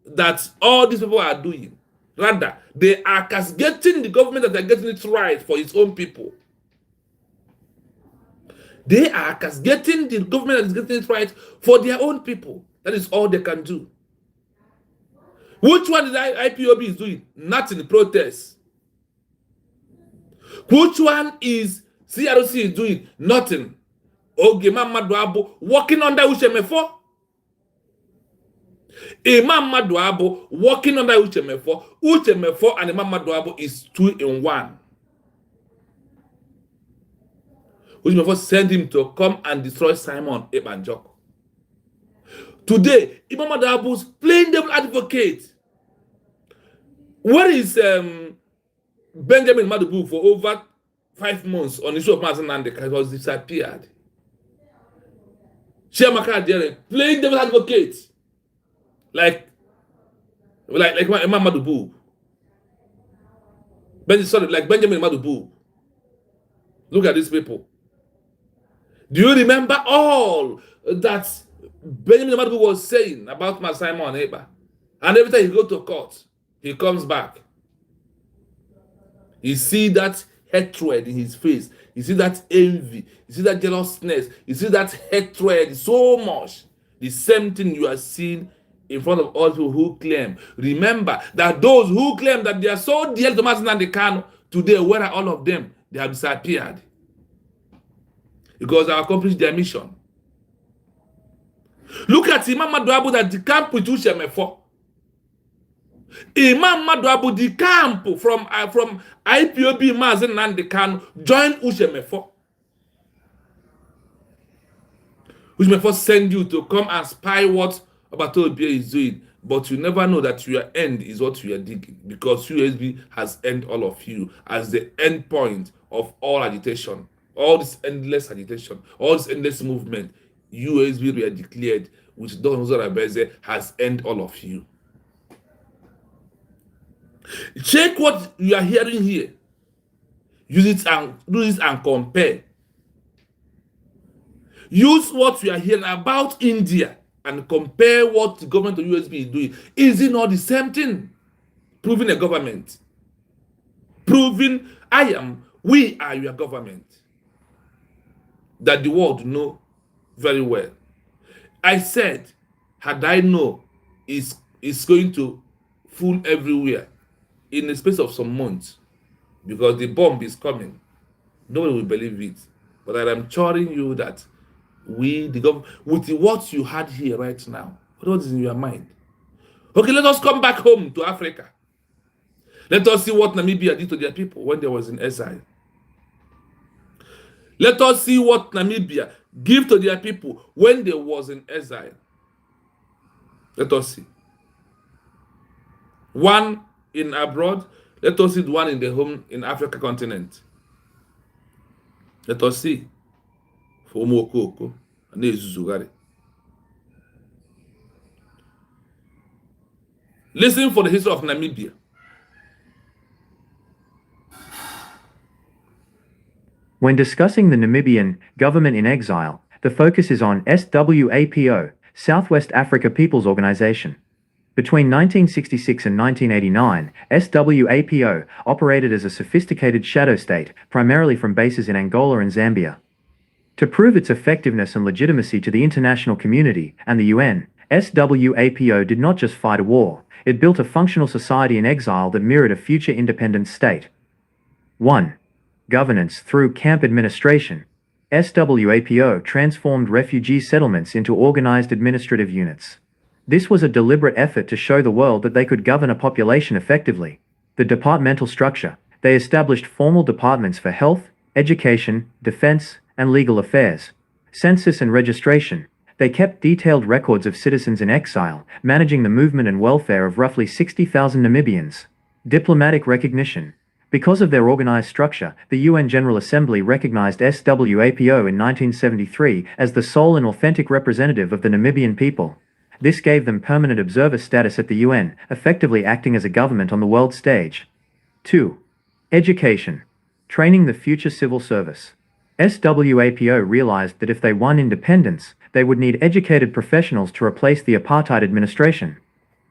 that all these people are doing. Rather, they are castigating the government that they are getting it right for its own people. They are castigating the government that is getting it right for their own people. That is all they can do. Which one is IPOB is doing? Nothing. Protest. Which one is CRC is doing? Nothing. Imam Maduabo working under Uchemefo. Imam Maduabo working under Uchemefo. Uchemefo and Imam Maduabo is 2 in 1. Uchemefo sent him to come and destroy Simon Ebanjok. Today, Imam Maduabo is playing devil advocate. Where is Benjamin Madubu for over 5 months on the issue of Mazen Nandeka? He was disappeared. Chiamaka Dere playing devil advocate. Like Imam Madubu. Like Benjamin Madubu. Look at these people. Do you remember all that Benjamin Madubu was saying about Simon Eba? And every time he goes to court, he comes back. You see that hatred in his face. You see that envy. You see that jealousness. You see that hatred so much. The same thing you are seeing in front of all people who claim. Remember that those who claim that they are so dear to Mazen and the Kano, today, where are all of them? They have disappeared. Because they accomplished their mission. Look at Imam Maduabu that the camp with Uchemefo. Imam Madu the camp from IPOB Mazen Nnamdi Kanu join Ushemefo. Ushemefo send you to come and spy what Obatobia is doing, but you never know that your end is what you are digging, because USB has end all of you as the end point of all agitation, all this endless agitation, all this endless movement. USB were declared, which Don Zorabeze has end all of you. Check what you are hearing here. Use it and compare. Use what you are hearing about India and compare what the government of USB is doing. Is it not the same thing? Proving a government. Proving we are your government. That the world know very well. I said, had I know is going to fool everywhere in the space of some months, because the bomb is coming. Nobody will believe it. But I am assuring you that we, the government, with what you had here right now, what is in your mind? Okay, let us come back home to Africa. Let us see what Namibia did to their people when they was in exile. Let us see what Namibia give to their people when they was in exile. Let us see. One in abroad, let us see the one in the home in Africa continent. Let us see. Listen for the history of Namibia. When discussing the Namibian government in exile, the focus is on SWAPO, Southwest Africa People's Organization. Between 1966 and 1989, SWAPO operated as a sophisticated shadow state, primarily from bases in Angola and Zambia. To prove its effectiveness and legitimacy to the international community and the UN, SWAPO did not just fight a war, it built a functional society in exile that mirrored a future independent state. 1. Governance through camp administration. SWAPO transformed refugee settlements into organized administrative units. This was a deliberate effort to show the world that they could govern a population effectively. The departmental structure. They established formal departments for health, education, defense, and legal affairs. Census and registration. They kept detailed records of citizens in exile, managing the movement and welfare of roughly 60,000 Namibians. Diplomatic recognition. Because of their organized structure, the UN General Assembly recognized SWAPO in 1973 as the sole and authentic representative of the Namibian people. This gave them permanent observer status at the UN, effectively acting as a government on the world stage. 2. Education. Training the future civil service. SWAPO realized that if they won independence, they would need educated professionals to replace the apartheid administration.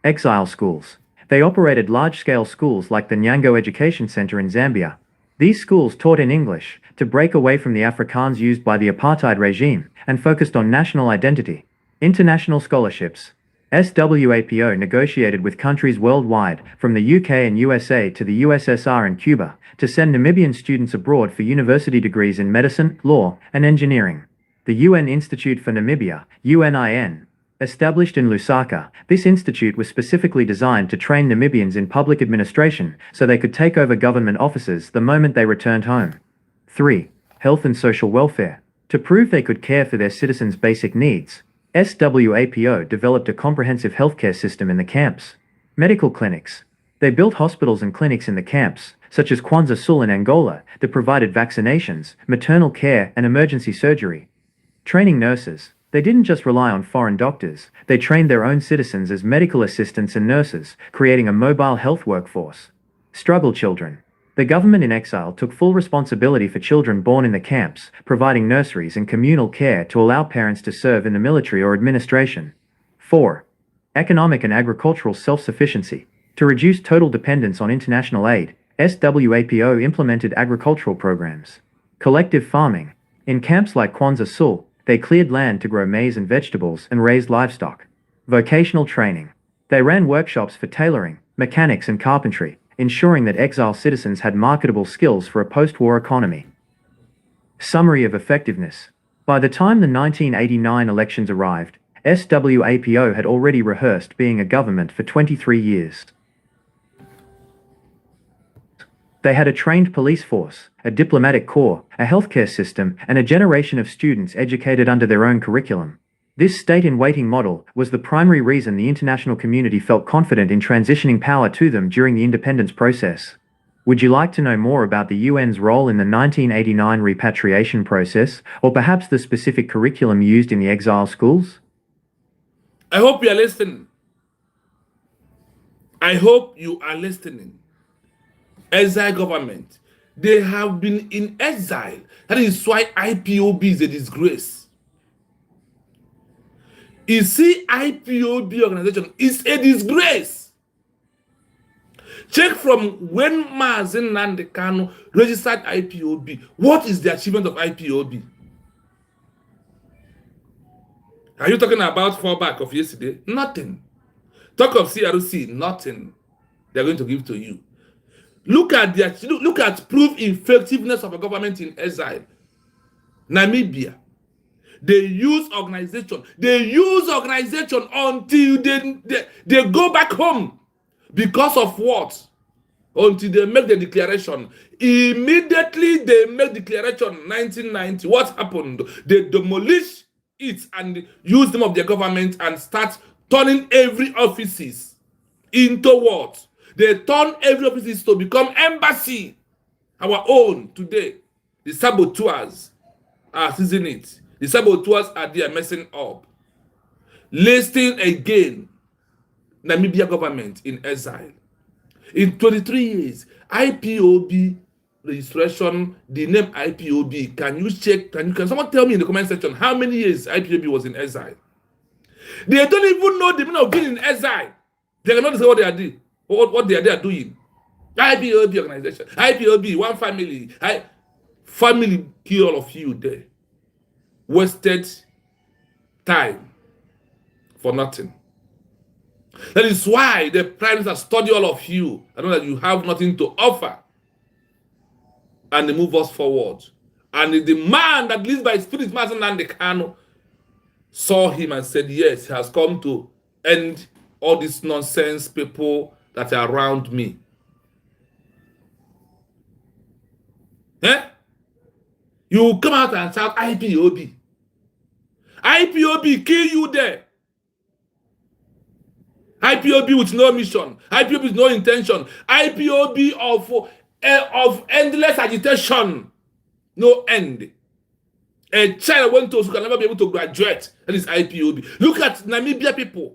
Exile schools. They operated large-scale schools like the Nyango Education Center in Zambia. These schools taught in English, to break away from the Afrikaans used by the apartheid regime, and focused on national identity. International scholarships. SWAPO negotiated with countries worldwide, from the UK and USA to the USSR and Cuba, to send Namibian students abroad for university degrees in medicine, law, and engineering. The UN Institute for Namibia, UNIN. Established in Lusaka, this institute was specifically designed to train Namibians in public administration so they could take over government offices the moment they returned home. 3. Health and social welfare. To prove they could care for their citizens' basic needs, SWAPO developed a comprehensive healthcare system in the camps. Medical clinics. They built hospitals and clinics in the camps, such as Kwanza Sul in Angola, that provided vaccinations, maternal care, and emergency surgery. Training nurses. They didn't just rely on foreign doctors, they trained their own citizens as medical assistants and nurses, creating a mobile health workforce. Struggle children. The government in exile took full responsibility for children born in the camps, providing nurseries and communal care to allow parents to serve in the military or administration. 4. Economic and agricultural self-sufficiency. To reduce total dependence on international aid, SWAPO implemented agricultural programs. Collective farming. In camps like Kwanza Sul, they cleared land to grow maize and vegetables and raised livestock. Vocational training. They ran workshops for tailoring, mechanics and carpentry, ensuring that exile citizens had marketable skills for a post-war economy. Summary of effectiveness. By the time the 1989 elections arrived, SWAPO had already rehearsed being a government for 23 years. They had a trained police force, a diplomatic corps, a healthcare system, and a generation of students educated under their own curriculum. This state-in-waiting model was the primary reason the international community felt confident in transitioning power to them during the independence process. Would you like to know more about the UN's role in the 1989 repatriation process, or perhaps the specific curriculum used in the exile schools? I hope you are listening. I hope you are listening. Exile government, they have been in exile. That is why IPOB is a disgrace. You see, IPOB organization is a disgrace. Check from when Mazen Nnamdi Kanu registered IPOB. What is the achievement of IPOB? Are you talking about fallback of yesterday? Nothing. Talk of CRC, nothing. They're going to give to you. Look at proof effectiveness of a government in exile. Namibia. They use organization. They use organization until they go back home. Because of what? Until they make the declaration. Immediately they make declaration 1990. What happened? They demolish it and use them of their government and start turning every offices into what? They turn every offices to become embassy. Our own today. The saboteurs are seizing it. The saboteurs are there messing up. Listing again Namibia government in exile. In 23 years, IPOB registration, the name IPOB, can you check, can someone tell me in the comment section how many years IPOB was in exile? They don't even know the meaning of being in exile. They cannot say what they are doing, what they are doing. IPOB organization, IPOB, one family. Family kill all of you there. Wasted time for nothing. That is why the Prime Minister study all of you. I know that you have nothing to offer. And they move us forward. And the man that lives by spirit, Mazen Nnamdi Kanu, saw him and said, yes, he has come to end all these nonsense people that are around me. Eh? You come out and shout IPOB. IPOB kill you there. IPOB with no mission. IPOB with no intention. IPOB of endless agitation. No end. A child went to school can never be able to graduate. That is IPOB. Look at Namibia people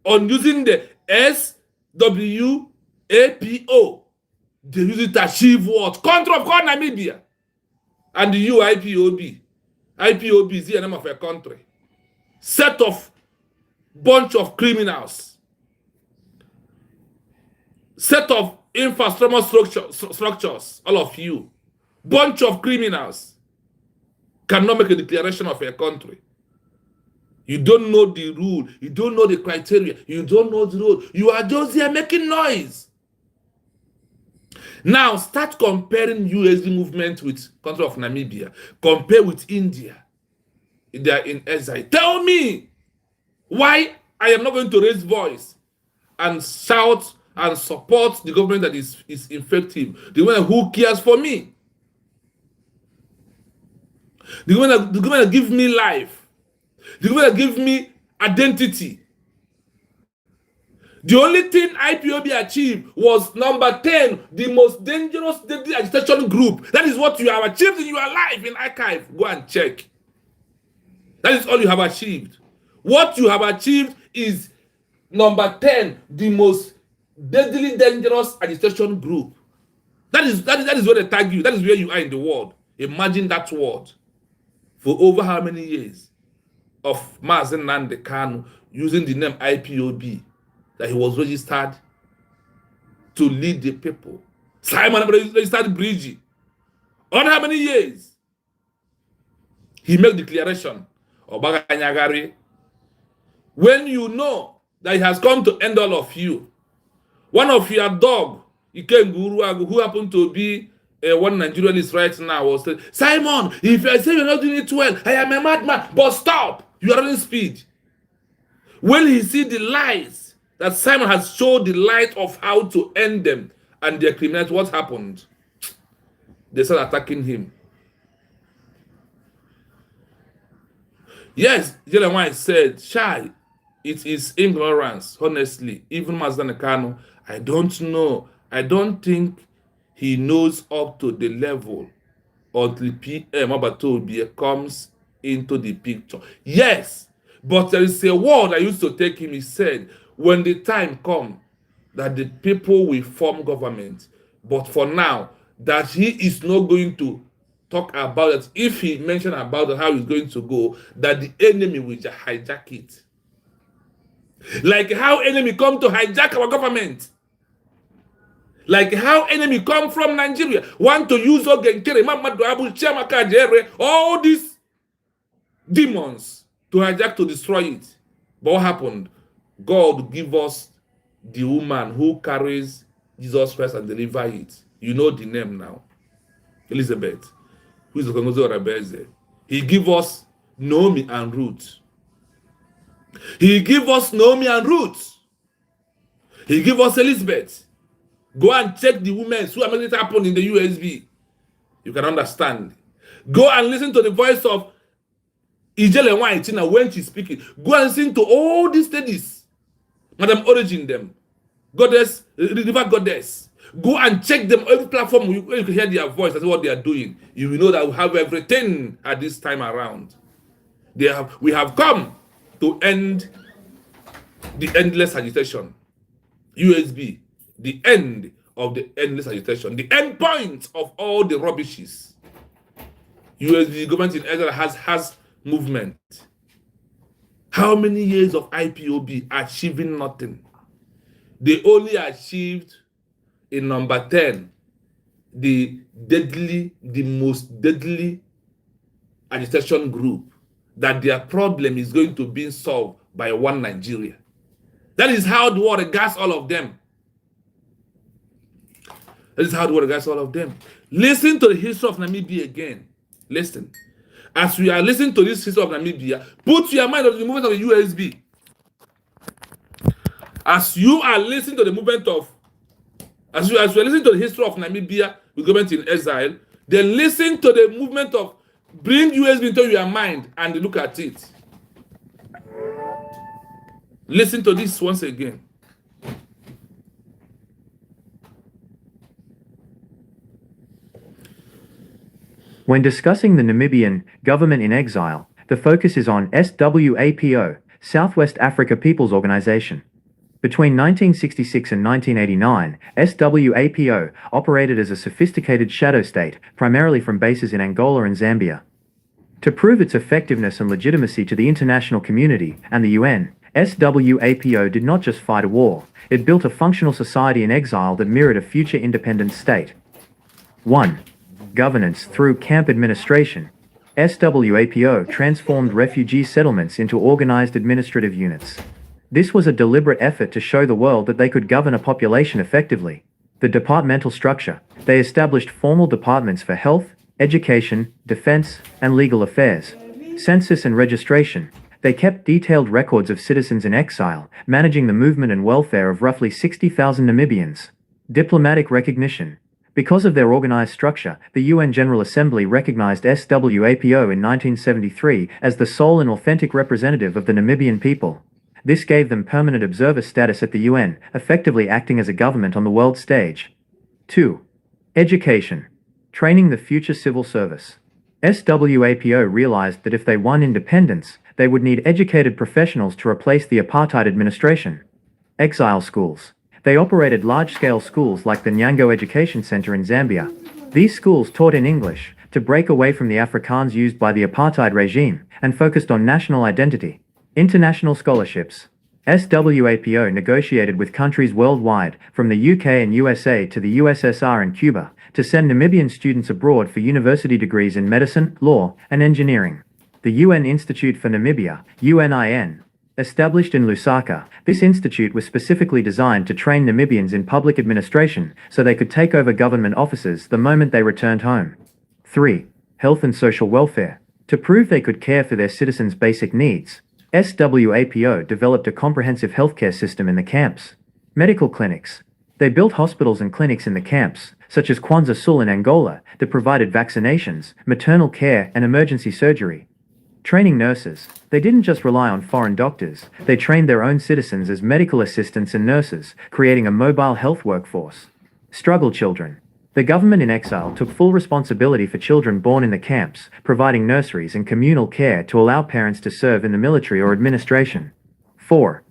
on using the SWAPO. They use it to achieve what? Control of God Namibia. And you IPOB. IPOB is the name of a country. Set of bunch of criminals. Set of infrastructure structures. All of you. Bunch of criminals. Cannot make a declaration of a country. You don't know the rule. You don't know the criteria. You don't know the rule. You are just here making noise. Now start comparing USD movement with country of Namibia. Compare with India. They are in exile. Tell me why I am not going to raise voice and shout and support the government that is effective. The one who cares for me. The government that gives me life. The government that gives me identity. The only thing IPOB achieved was number 10, the most dangerous deadly agitation group. That is what you have achieved in your life in archive. Go and check. That is all you have achieved. What you have achieved is number 10, the most deadly dangerous agitation group. That is where they tag you. That is where you are in the world. Imagine that word. For over how many years of Mazen Nnamdi Kanu using the name IPOB that he was registered to lead the people. Simon registered Bridgie. On how many years? He made declaration. Obaganyagari. When you know that he has come to end all of you, one of your dog, Ikenguru, who happened to be one Nigerian right now, was saying, Simon, if I say you're not doing it well, I am a madman. But stop, you are running speed. When he see the lies that Simon has showed the light of how to end them, and their criminals, what happened? They started attacking him. Yes, Jeremiah said, Shy, it is ignorance, honestly. Even Mazdan Kano, I don't know. I don't think he knows up to the level until PM Abatobi comes into the picture. Yes, but there is a word I used to take him. He said, when the time comes that the people will form government, but for now, that he is not going to talk about it. If he mentioned about how he's going to go, that the enemy will hijack it. Like how enemy come to hijack our government. Like how enemy come from Nigeria, want to use all these demons to hijack, to destroy it. But what happened? God give us the woman who carries Jesus Christ and deliver it. You know the name now. Elizabeth, who is the Congozo Rabeze. He give us Naomi and Ruth. He give us Naomi and Ruth. He give us Elizabeth. Go and check the women who are making it happen in the USB. You can understand. Go and listen to the voice of Ijele Waitina when she's speaking. Go and listen to all these ladies. Madam Origin them. Goddess, River Goddess. Go and check them every platform. You can hear their voice and what they are doing. You will know that we have everything at this time around. We have come to end the endless agitation. USB, the end of the endless agitation, the end point of all the rubbishes. USB government in Exile has movement. How many years of IPOB achieving nothing? They only achieved in number 10 the most deadly agitation group, that their problem is going to be solved by one Nigeria. That is how the world regards all of them. That is how the world regards all of them. Listen to the history of Namibia again. Listen. As we are listening to this history of Namibia, put your mind on the movement of the USB. As you are listening to the movement of, as you are listening to the history of Namibia with government in exile, then listen to the movement of, bring USB into your mind and look at it. Listen to this once again. When discussing the Namibian government in exile, the focus is on SWAPO, Southwest Africa People's Organization. Between 1966 and 1989, SWAPO operated as a sophisticated shadow state, primarily from bases in Angola and Zambia. To prove its effectiveness and legitimacy to the international community and the UN, SWAPO did not just fight a war, it built a functional society in exile that mirrored a future independent state. 1. Governance through camp administration. SWAPO transformed refugee settlements into organized administrative units. This was a deliberate effort to show the world that they could govern a population effectively. The departmental structure. They established formal departments for health, education, defense, and legal affairs. Census and registration. They kept detailed records of citizens in exile, managing the movement and welfare of roughly 60,000 Namibians. Diplomatic recognition. Because of their organized structure, the UN General Assembly recognized SWAPO in 1973 as the sole and authentic representative of the Namibian people. This gave them permanent observer status at the UN, effectively acting as a government on the world stage. 2. Education. Training the future civil service. SWAPO realized that if they won independence, they would need educated professionals to replace the apartheid administration. Exile schools. They operated large-scale schools like the Nyango Education Center in Zambia. These schools taught in English, to break away from the Afrikaans used by the apartheid regime, and focused on national identity. International scholarships. SWAPO negotiated with countries worldwide, from the UK and USA to the USSR and Cuba, to send Namibian students abroad for university degrees in medicine, law, and engineering. The UN Institute for Namibia, UNIN. Established in Lusaka, this institute was specifically designed to train Namibians in public administration so they could take over government offices the moment they returned home. 3. Health and social welfare. To prove they could care for their citizens' basic needs, SWAPO developed a comprehensive healthcare system in the camps. Medical clinics. They built hospitals and clinics in the camps, such as Kwanzaa Sul in Angola, that provided vaccinations, maternal care, and emergency surgery. Training nurses, they didn't just rely on foreign doctors, they trained their own citizens as medical assistants and nurses, creating a mobile health workforce. Struggle children. The government in exile took full responsibility for children born in the camps, providing nurseries and communal care to allow parents to serve in the military or administration. 4.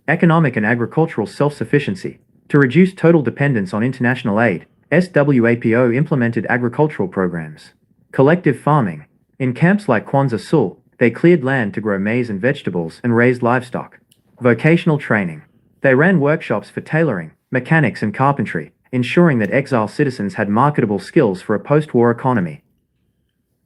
Economic and agricultural self-sufficiency. To reduce total dependence on international aid, SWAPO implemented agricultural programs. Collective farming. In camps like Kwanzaa Sul, they cleared land to grow maize and vegetables and raised livestock. Vocational training. They ran workshops for tailoring, mechanics and carpentry, ensuring that exile citizens had marketable skills for a post-war economy.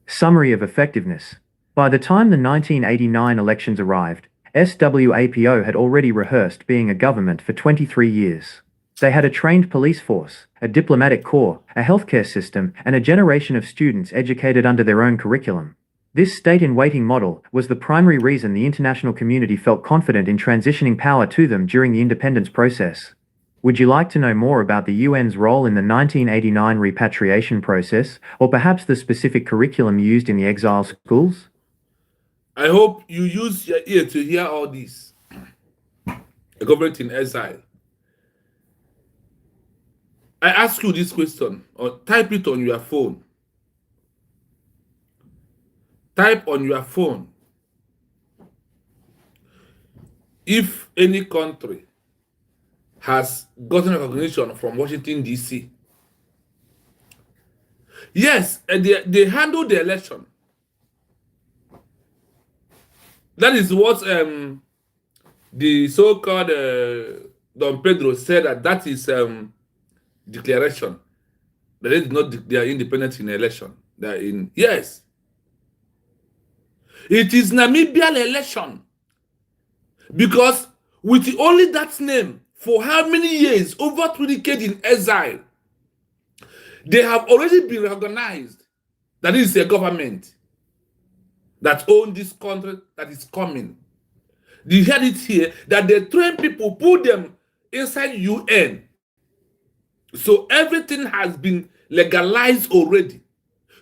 Summary of effectiveness. By the time the 1989 elections arrived, SWAPO had already rehearsed being a government for 23 years. They had a trained police force, a diplomatic corps, a healthcare system, and a generation of students educated under their own curriculum. This state-in-waiting model was the primary reason the international community felt confident in transitioning power to them during the independence process. Would you like to know more about the UN's role in the 1989 repatriation process, or perhaps the specific curriculum used in the exile schools? I hope you use your ear to hear all this. A government in exile. I ask you this question, or type it on your phone. Type on your phone. If any country has gotten recognition from Washington, D.C. Yes, and they handled the election. That is what the so-called Don Pedro said, that is declaration. That they did not declare independence in election. They are in, yes. It is Namibia election. Because with only that name, for how many years, over 2 decades in exile, they have already been recognized that this is a government that owns this country that is coming. You heard it here, that they train people, put them inside UN. So everything has been legalized already.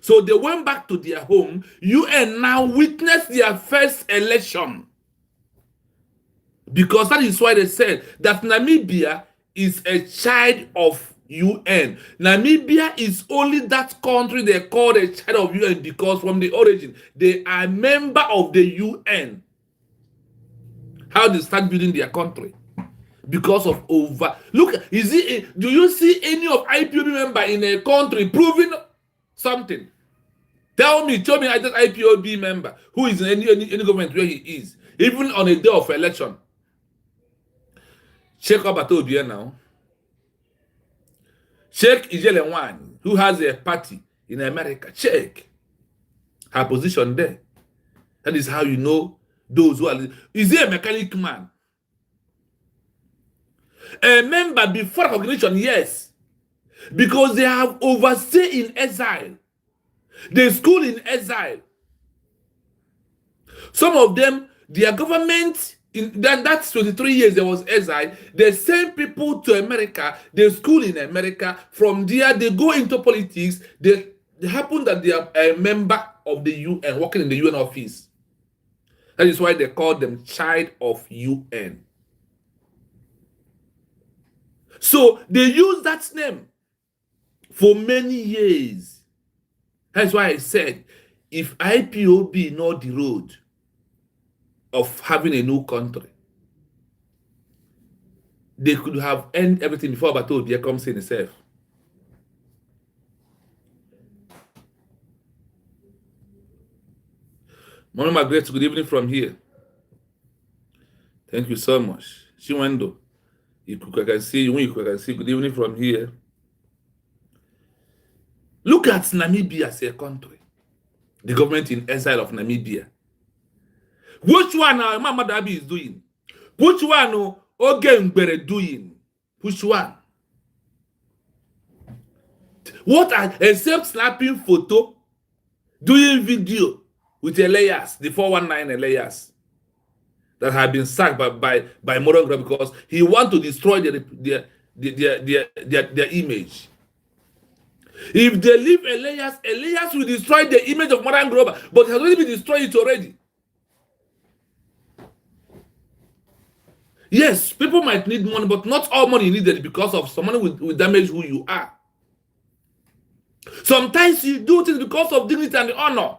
So they went back to their home. UN now witnessed their first election. Because that is why they said that Namibia is a child of UN. Namibia is only that country they call a child of UN because from the origin, they are a member of the UN. How they start building their country? Because of over. Look, do you see any of IPOB member in a country proving something? Tell me I just IPOB member who is in any government where he is, even on a day of election. Check up at Obia now. Check Ijele One, who has a party in America. Check her position there. That is how you know those who are. Is he a mechanic man? A member before recognition, yes. Because they have overstayed in exile. They school in exile. Some of them, their government, that's 23 years there was exile. They send people to America, they school in America. From there, they go into politics. They happen that they are a member of the UN, working in the UN office. That is why they call them child of UN. So they use that name for many years. That's why I said, if IPOB know the road of having a new country, they could have ended everything before Batodia comes in itself. Mama Margaret, good evening from here. Thank you so much. Shiwendo, I can see you can see good evening from here. Look at Namibia as a country. The government in exile of Namibia. Which one Mama Dabi is doing? Which one Ogengbere doing? Which one? What are, except snapping photo, doing video with Elias, the 419 Elias, that have been sacked by Morongra because he want to destroy their image. If they leave Elias will destroy the image of modern global, but it has already been destroyed already. Yes, people might need money, but not all money needed, because of some money will damage who you are. Sometimes you do things because of dignity and honor.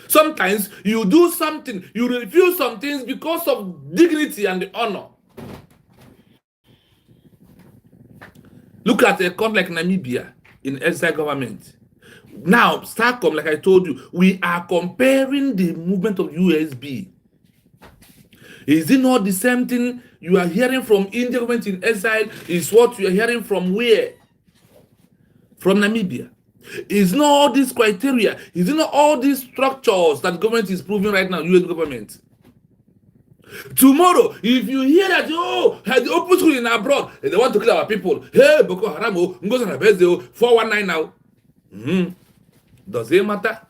Sometimes you do something, you refuse some things because of dignity and honor. Look at a country like Namibia in exile government. Now, StarCom, like I told you, we are comparing the movement of Usbg. Is it not the same thing you are hearing from India government in exile? Is what you are hearing from where? From Namibia. Is not all these criteria, is it not all these structures that government is proving right now, US government? Tomorrow, if you hear that, had the open school in abroad, and they want to kill our people, hey, Boko Haram, Ngozi Bezeo, 419 now. Does it matter?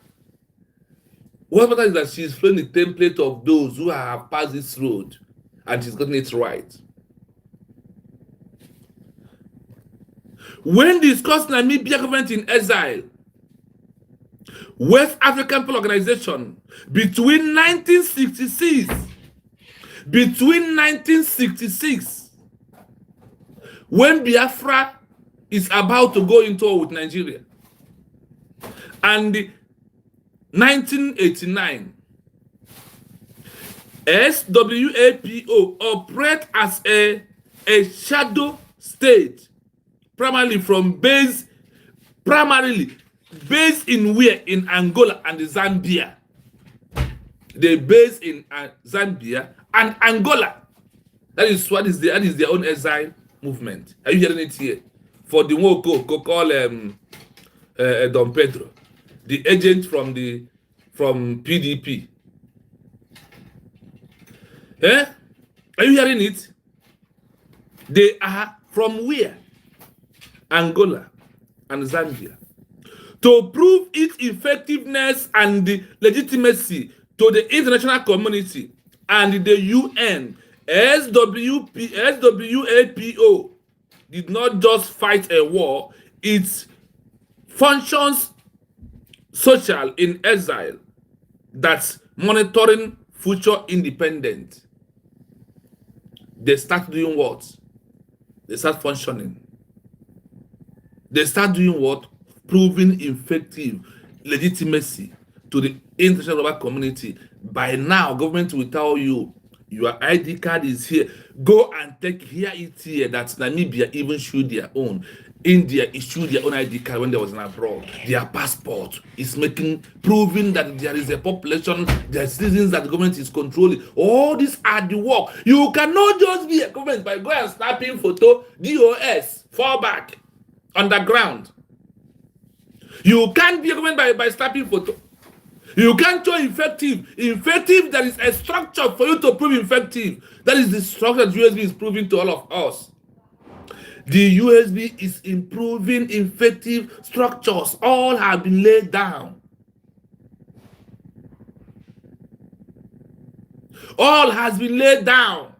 What matters is that she's following the template of those who have passed this road, and she's gotten it right. When discussing Namibia government in exile, West African People Organization, between 1966, when Biafra is about to go into war with Nigeria, and 1989, SWAPO operate as a shadow state, primarily based in where? In Angola and Zambia. They based in Zambia and Angola. That is their own exile movement. Are you hearing it here? For the one go call Don Pedro, the agent from PDP. Are you hearing it? They are from where? Angola and Zambia. To prove its effectiveness and the legitimacy to the international community and the UN, SWAPO did not just fight a war, it functions social in exile, that's monitoring future independence. They start doing what? They start functioning. They start doing what? Proving effective legitimacy to the international global community. By now, government will tell you, your ID card is here. Go and take here it here that Namibia even issued their own. India issued their own ID card when they was in abroad. Their passport is proving that there is a population, there are citizens that the government is controlling. All these are the work. You cannot just be a government by going and snapping photo, DOS, fall back, underground. You can't be a government by snapping photo. You can't show effective. Effective, there is a structure for you to prove effective. That is the structure that Usbg is proving to all of us. The Usbg is improving effective structures. All have been laid down. All has been laid down.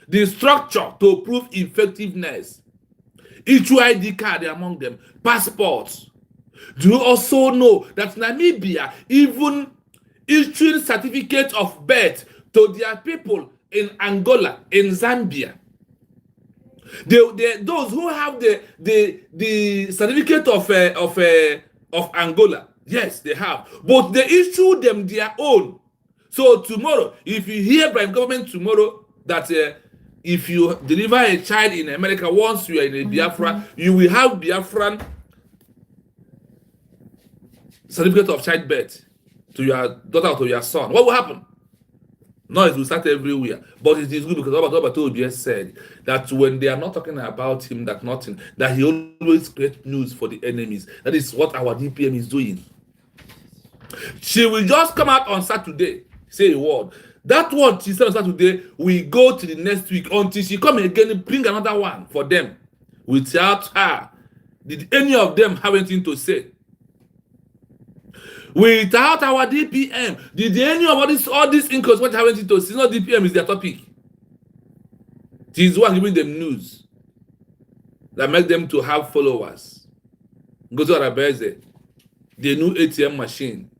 The structure to prove effectiveness. Each ID card among them. Passports. Do you also know that Namibia even issuing certificate of birth to their people in Angola, in Zambia? Those who have the certificate of Angola, yes, they have, but they issue them their own. So tomorrow, if you hear by government tomorrow that if you deliver a child in America, once you are in a Biafra, you will have Biafran certificate of childbirth to your daughter or to your son. What will happen? Noise will start everywhere. But it is good because Robert Obi said that when they are not talking about him, that he always creates news for the enemies. That is what our DPM is doing. She will just come out on Saturday, say a word. That word she said on Saturday will go to the next week until she come again, bring another one for them. Without her, did any of them have anything to say? Without our DPM, did any of all these inquiries what happened to us? It's not DPM is their topic. She's the one giving them news. that make them to have followers. Ngozi Arabeze, the new ATM machine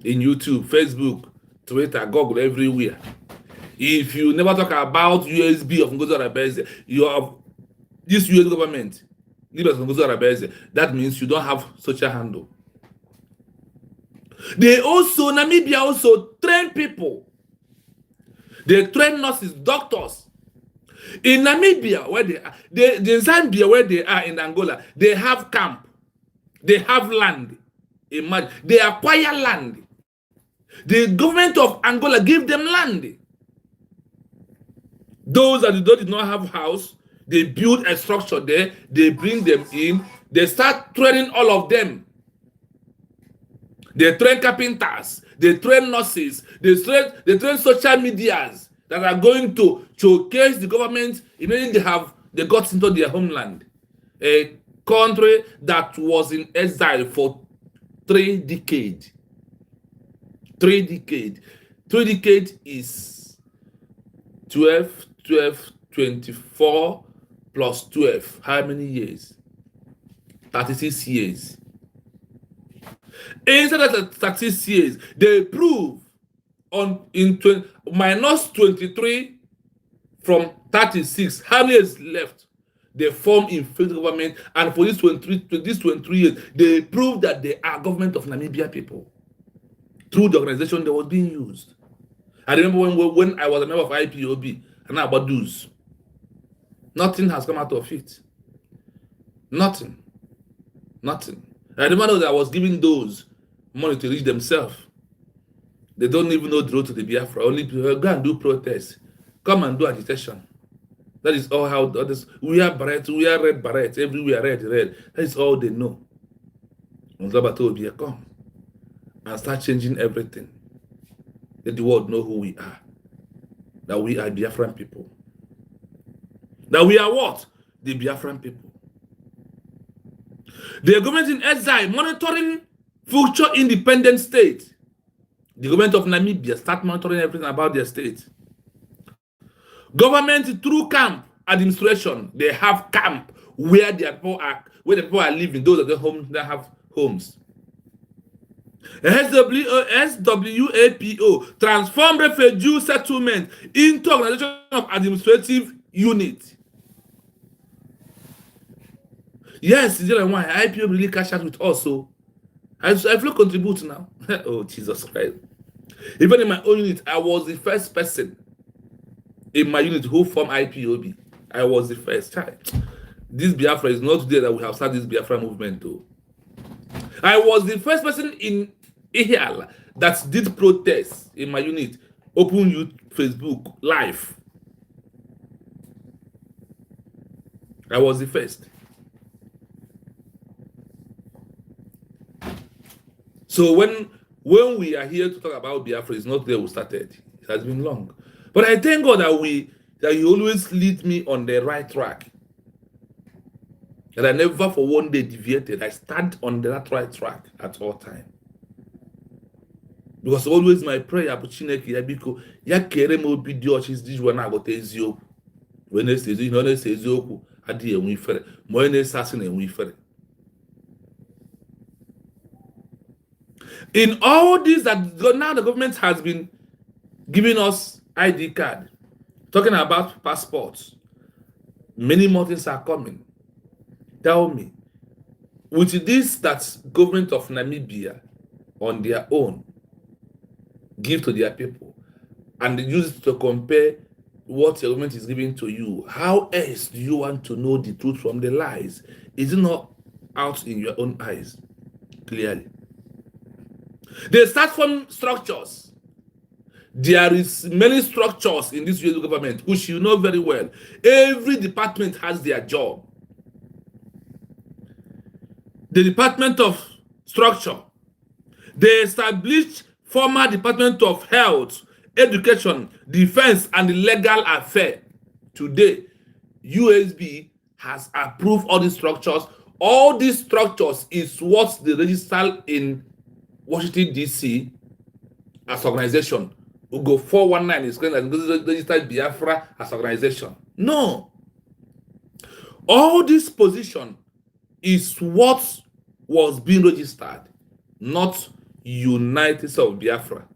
in YouTube, Facebook, Twitter, Google, everywhere. If you never talk about USB of Ngozi Arabeze, you have this US government, that means you don't have social handle. They also, Namibia also train people. They train nurses, doctors. In Namibia, where they are, in Zambia, where they are, in Angola, they have camp. They have land. Imagine, they acquire land. The government of Angola give them land. Those that did not have house, they build a structure there. They bring them in. They start training all of them. They train carpenters. They train nurses. They train social medias that are going to showcase the government. Immediately they got into their homeland, a country that was in exile for 3 decades. 3 decades. 3 decades is 12, 24 plus 12. How many years? 36 years. Inside that 36 years, they prove minus 23 from 36. How many years left? They form in federal government, and for this 23 years, they prove that they are government of Namibia people through the organization that was being used. I remember when I was a member of IPOB and about dues. Nothing has come out of it. Nothing. I remember that I was giving those money to reach themselves. They don't even know the road to the Biafra. Only people go and do protests. Come and do agitation. That is all how others. We are barrett, we are red barrett, everywhere red. That is all they know. Come and start changing everything. Let the world know who we are. That we are Biafran people. That we are what? The Biafran people. The government in exile monitoring future independent state. The government of Namibia start monitoring everything about their state. Government through camp administration, they have camp where the people are living. Those that have homes. SWAPO transform refugee settlement into organization of administrative unit. Yes, why IPO really cash out with us. So I feel contribute now. Oh, Jesus Christ. Even in my own unit, I was the first person in my unit who formed IPOB. I was the first child. This Biafra is not today that we have started this Biafra movement though. I was the first person in Exile that did protests in my unit. Open youth Facebook live. I was the first. So when we are here to talk about Biafra, it's not there we started. It has been long. But I thank God that you always lead me on the right track. And I never for one day deviated. I stand on that right track at all time. Because always my prayer, ya kere mo bidio this one I got ezio. When they say ezio, adi enwe ifere. Mo ene assassin enwe ifere. In all this that now the government has been giving us ID card, talking about passports, many more things are coming. Tell me, with this that government of Namibia on their own give to their people and use it to compare what the government is giving to you, how else do you want to know the truth from the lies? Is it not out in your own eyes clearly? They start from structures. There is many structures in this US government, which you know very well. Every department has their job. The Department of Structure, they established former Department of Health, Education, Defense, and Legal Affairs. Today, Usbg has approved all these structures. All these structures is what they register in Washington, D.C. as organization. We go 419 is going to register Biafra as organization. No. All this position is what was being registered, not United States of Biafra.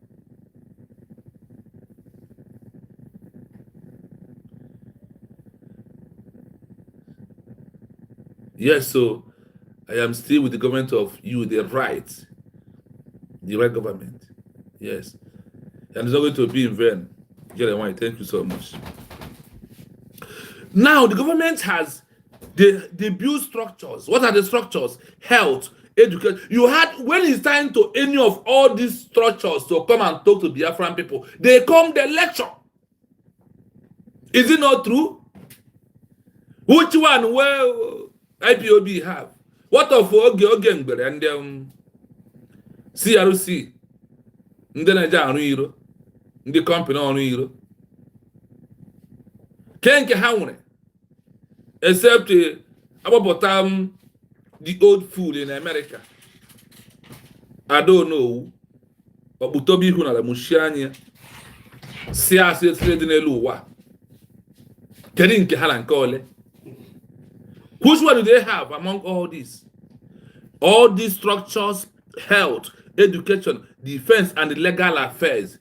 Yes, so I am still with the government of you, the right government. Yes. And it's not going to be in vain. Jeremiah, thank you so much. Now, the government has, they build structures. What are the structures? Health, education. You had, when it's time to any of all these structures to come and talk to Biafran people, they come, they lecture. Is it not true? Which one will IPOB have? What of Oge and CRC? Ndị Naija arụ iro, ndị company ọrụ iro. Kenke ha nwere, except agbapụta the old fool in America. I don't know. Okputobi ihu n'ala mushi anya. Si asị esire dị n'elu ụwa. Kedu nke ha na nke ole? Which one do they have among all these? All these structures, health, education, defense, and the legal affairs.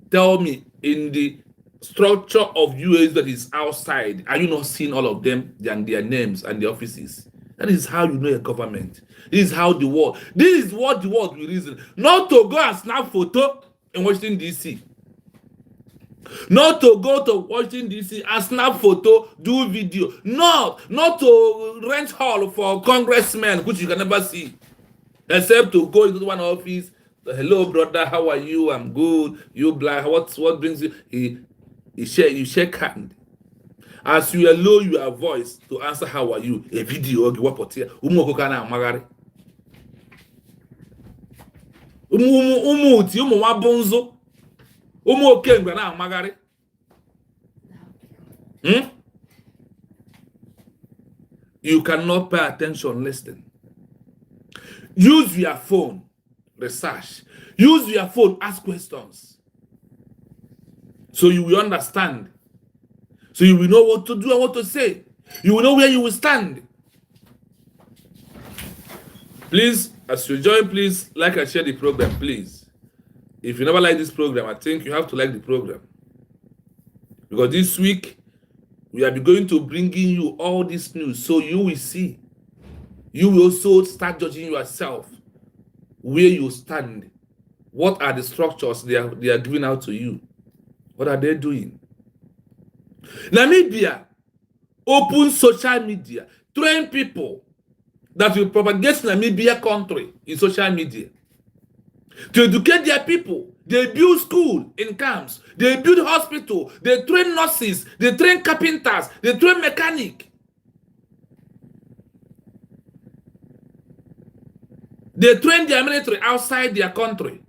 Tell me, in the structure of US that is outside, are you not seeing all of them and their names and their offices? That is how you know a government. This is how the world. This is what the world will reason. Not to go and snap photo in Washington DC. Not to go to Washington DC and snap photo, do video. No, not to rent hall for congressmen, which you can never see. Except to go into one office. Hello, brother, how are you? I'm good. You black. What brings you? You shake hand. As you lower your voice to answer how are you, a video what here. Magari. Wabonzo. Magari. You cannot pay attention, listen. Use your phone, research. Use your phone, ask questions. So you will understand. So you will know what to do and what to say. You will know where you will stand. Please, as you join, please like and share the program, please. If you never like this program, I think you have to like the program. Because this week, we are going to bringing you all this news so you will see. You will also start judging yourself where you stand. What are the structures they are giving out to you? What are they doing? Namibia open social media, train people that will propagate Namibia country in social media. To educate their people. They build school in camps. They build hospital. They train nurses. They train carpenters. They train mechanic. They train their military outside their country.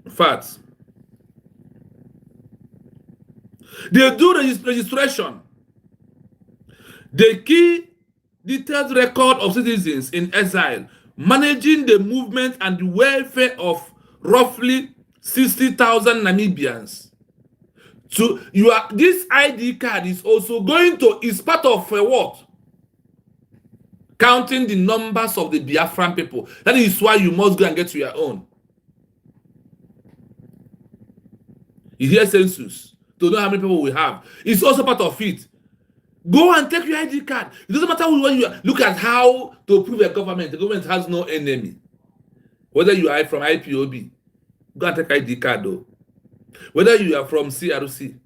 Facts. They do registration. They keep detailed record of citizens in exile, managing the movement and the welfare of roughly 60,000 Namibians. So this ID card is also is part of what? Counting the numbers of the Biafran people. That is why you must go and get your own. You hear census to know how many people we have. It's also part of it. Go and take your ID card. It doesn't matter who you are. Look at how to prove a government. The government has no enemy. Whether you are from IPOB, go and take ID card though. Whether you are from CRC,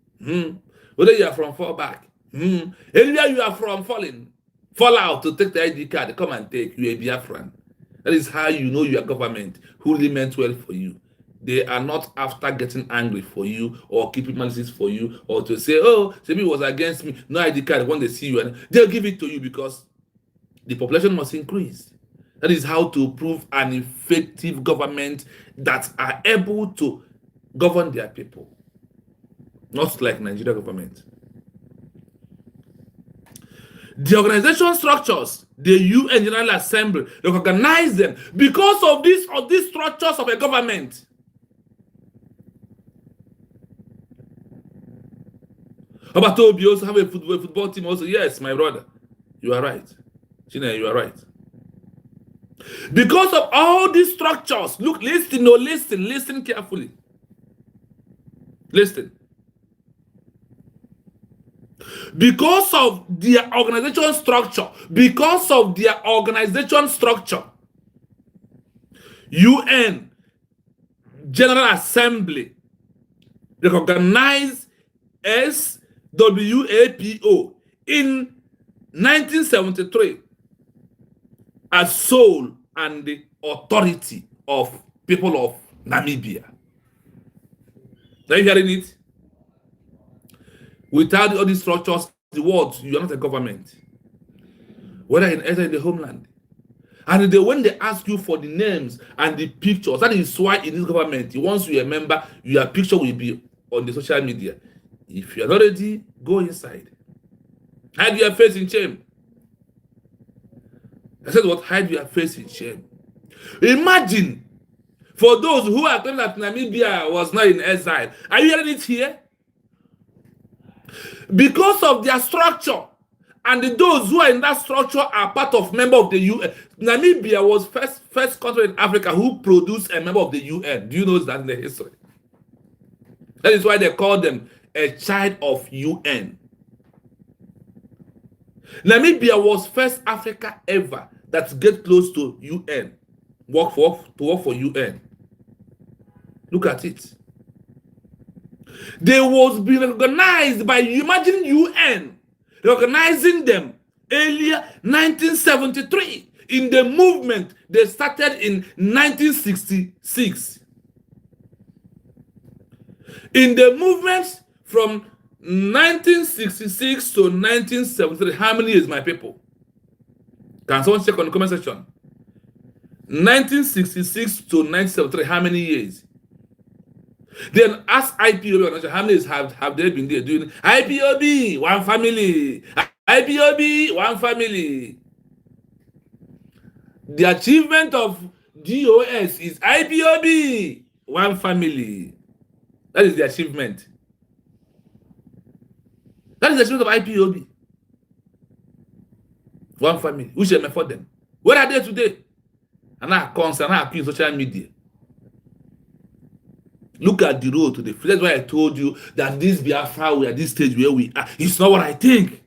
whether you are from Fallback, anywhere you are from fall out to take the ID card, come and take. You a Biafran. That is how you know your government who really meant well for you. They are not after getting angry for you or keeping malice for you or to say, oh, Sebi was against me. No ID card when they see you. And they'll give it to you because the population must increase. That is how to prove an effective government that are able to govern their people. Not like Nigeria government. The organization structures, the UN General Assembly, they organize them because of these structures of a government. Obatobi also have a football team also. Yes, my brother. You are right. Chine, you are right. Because of all these structures, look, listen carefully. Listen. Because of their organization structure, UN General Assembly recognized SWAPO in 1973 as soul and the authority of people of Namibia. Are you hearing it? Without all these structures, the world, you are not a government. Whether in the homeland. And when they ask you for the names and the pictures, that is why in this government, once you are a member, your picture will be on the social media. If you are not ready, go inside. Hide your face in shame. I said what? Hide your face in shame. Imagine, for those who are claiming that Namibia was not in exile, are you hearing it here? Because of their structure, and those who are in that structure are part of member of the UN. Namibia was first country in Africa who produced a member of the UN. Do you know that in the history? That is why they call them a child of UN. Namibia was first Africa ever that get close to UN, work for UN. Look at it. They was being recognized by, imagine UN recognizing them earlier 1973 in the movement they started in 1966. In the movement from 1966 to 1973, how many years, my people? Can someone check on the comment section? 1966 to 1973, how many years? Then ask IPOB, how many years have they been there doing IPOB, one family, IPOB, one family. The achievement of GOS is IPOB, one family. That is the achievement. That is the achievement of IPOB. One family. We should afford them. Where are they today? And I concern, I appeal social media. Look at the road to the future. That's why I told you that this Biafra, we are at this stage where we are. It's not what I think.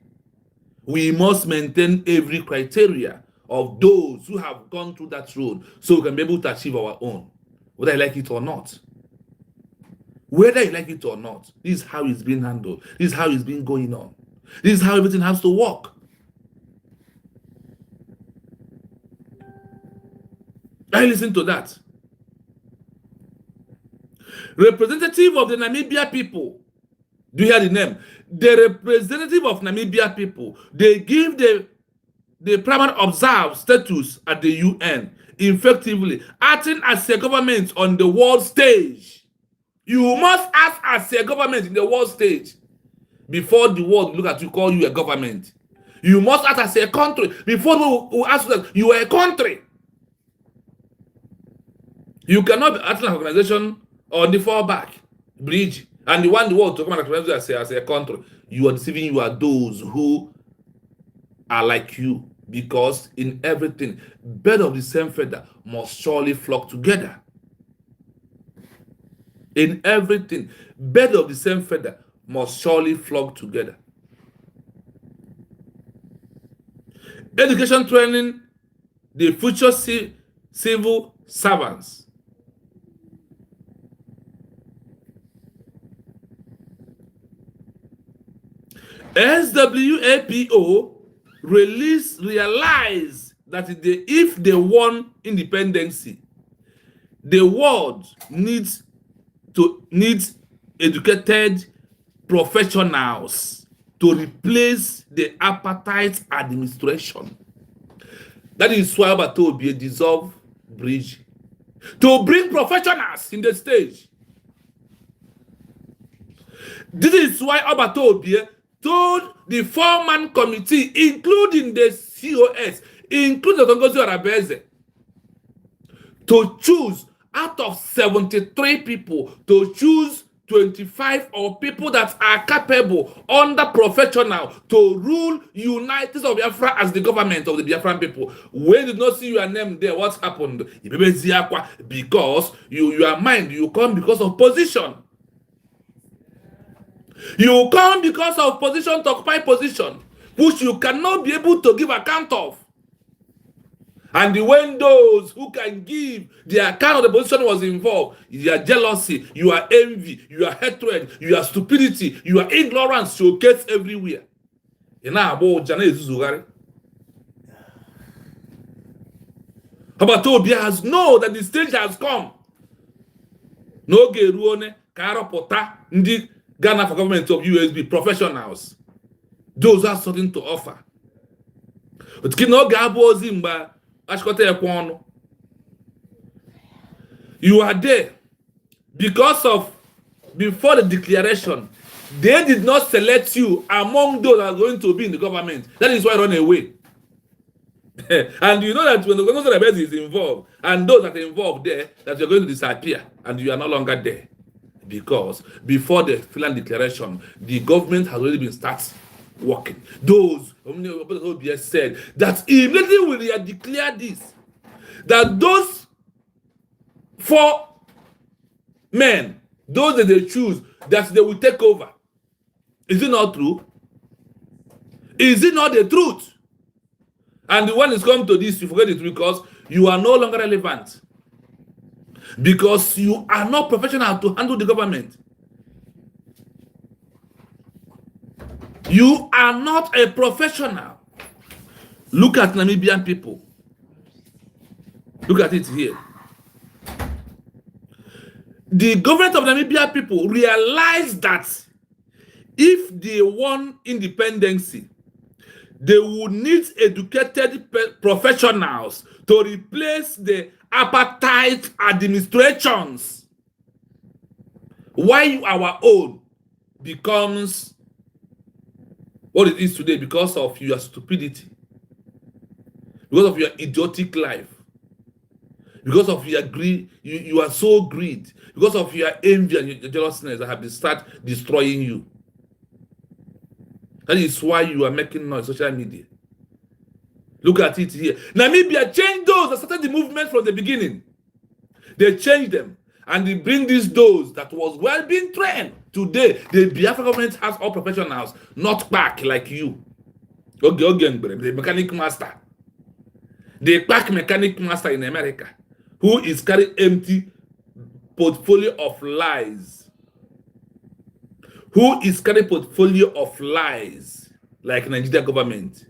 We must maintain every criteria of those who have gone through that road so we can be able to achieve our own, whether I like it or not. Whether you like it or not, this is how it's being handled. This is how it's been going on. This is how everything has to work. I listen to that. Representative of the Namibia people. Do you hear the name? The representative of Namibia people. They give the primary observed status at the UN, effectively acting as a government on the world stage. You must act as a government in the world stage before the world look at you, call you a government. You must act as a country before we ask you that you are a country. You cannot be acting as an organization on the fallback bridge and you want the world to come and recognize you as a country. You are deceiving. You are those who are like you, because in everything, birds of the same feather must surely flock together. In everything, birds of the same feather must surely flock together. Education training the future civil servants. SWAPO realized that if they want independence, the world needs educated professionals to replace the apartheid administration. That is why Obatobi dissolved bridge to bring professionals in the stage. This is why Obatobi told the four-man committee, including the COS, including the Tongozi Arabeze, to choose out of 73 people, to choose 25 or people that are capable under professional to rule United States of Biafra as the government of the Biafran people. When you did not see your name there, what happened? Because your mind, you come because of position. You come because of position to occupy position, which you cannot be able to give account of. And when those who can give the account of the position was involved, your jealousy, your envy, your hatred, your stupidity, your ignorance showcase everywhere. Obi has known that the stage has come. No geruone karopota ndi Ghana for government of USB professionals. Those are something to offer. But you are there because of before the declaration, they did not select you among those that are going to be in the government. That is why run away. And you know that when the government is involved and those that are involved there, that you're going to disappear and you are no longer there. Because before the final declaration, the government has already been started working. Those said that immediately when they declare this, that those 4 men, those that they choose, that they will take over. Is it not true? Is it not the truth? And when it's come to this, you forget it because you are no longer relevant. Because you are not professional to handle the government. You are not a professional. Look at Namibian people. Look at it here. The government of Namibia people realized that if they want independence, they would need educated professionals to replace the apartheid administrations. Why our own becomes what it is today because of your stupidity, because of your idiotic life, because of your greed, you are so greed, because of your envy and your jealousness that have been start destroying you. That is why you are making noise on social media. Look at it here. Namibia changed those that started the movement from the beginning. They changed them. And they bring those that was well being trained. Today, the Biafra government has all professionals, not back like you. The mechanic master. The back mechanic master in America, who is carrying empty portfolio of lies. Who is carrying portfolio of lies like Nigeria government.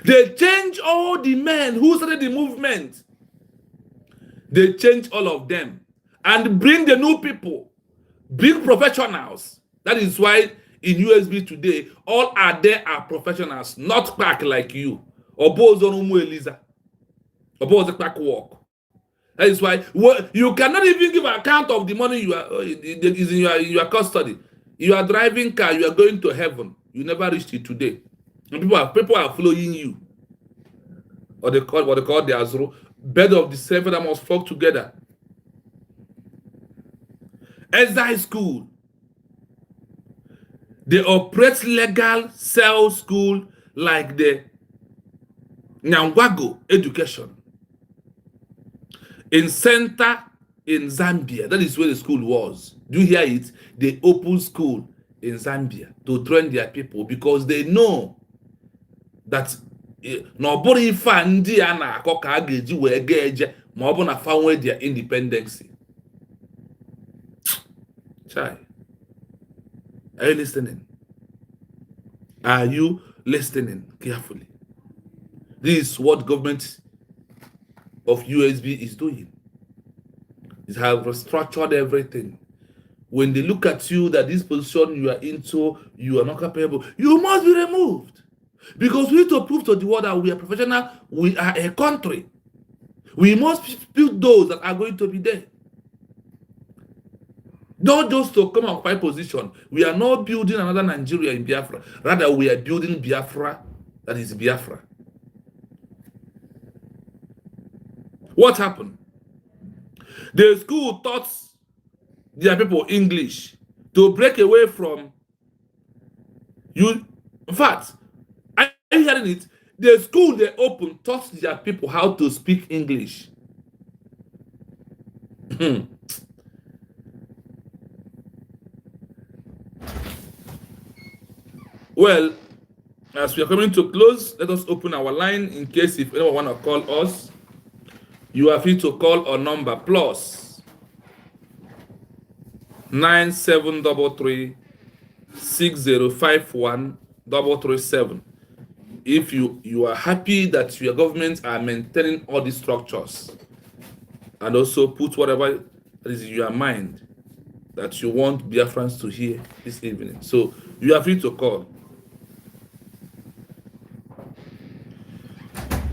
They change all the men who started the movement. They change all of them and bring the new people, bring professionals. That is why in USB today, all are there are professionals, not back like you. Obozonumu Eliza. Obozo back work. That is why you cannot even give account of the money you are is in your custody. You are driving car, you are going to heaven. You never reached it today. And people are following you. Or they call what they call the Azro. Bed of the seven that must flock together. Exile school. They operate legal cell school like the Nyangwago education. In center in Zambia, that is where the school was. Do you hear it? They open school in Zambia to train their people because they know that nobody find na akoka ageji we geje ma obu na fanwe their independence. Chai. Are you listening? Are you listening carefully? This is what government of USB is doing. It has restructured everything. When they look at you that this position you are into, you are not capable, you must be removed. Because we need to prove to the world that we are professional, we are a country. We must build those that are going to be there. Not just to come and occupy position. We are not building another Nigeria in Biafra. Rather, we are building Biafra that is Biafra. What happened? The school taught their people English to break away from you. In fact, are you hearing it? The school they opened taught their people how to speak English. Well, as we are coming to close, let us open our line in case if anyone want to call us. You are free to call our number plus 9733 6051 337. If you are happy that your government are maintaining all these structures and also put whatever that is in your mind that you want Biafrans to hear this evening. So you are free to call.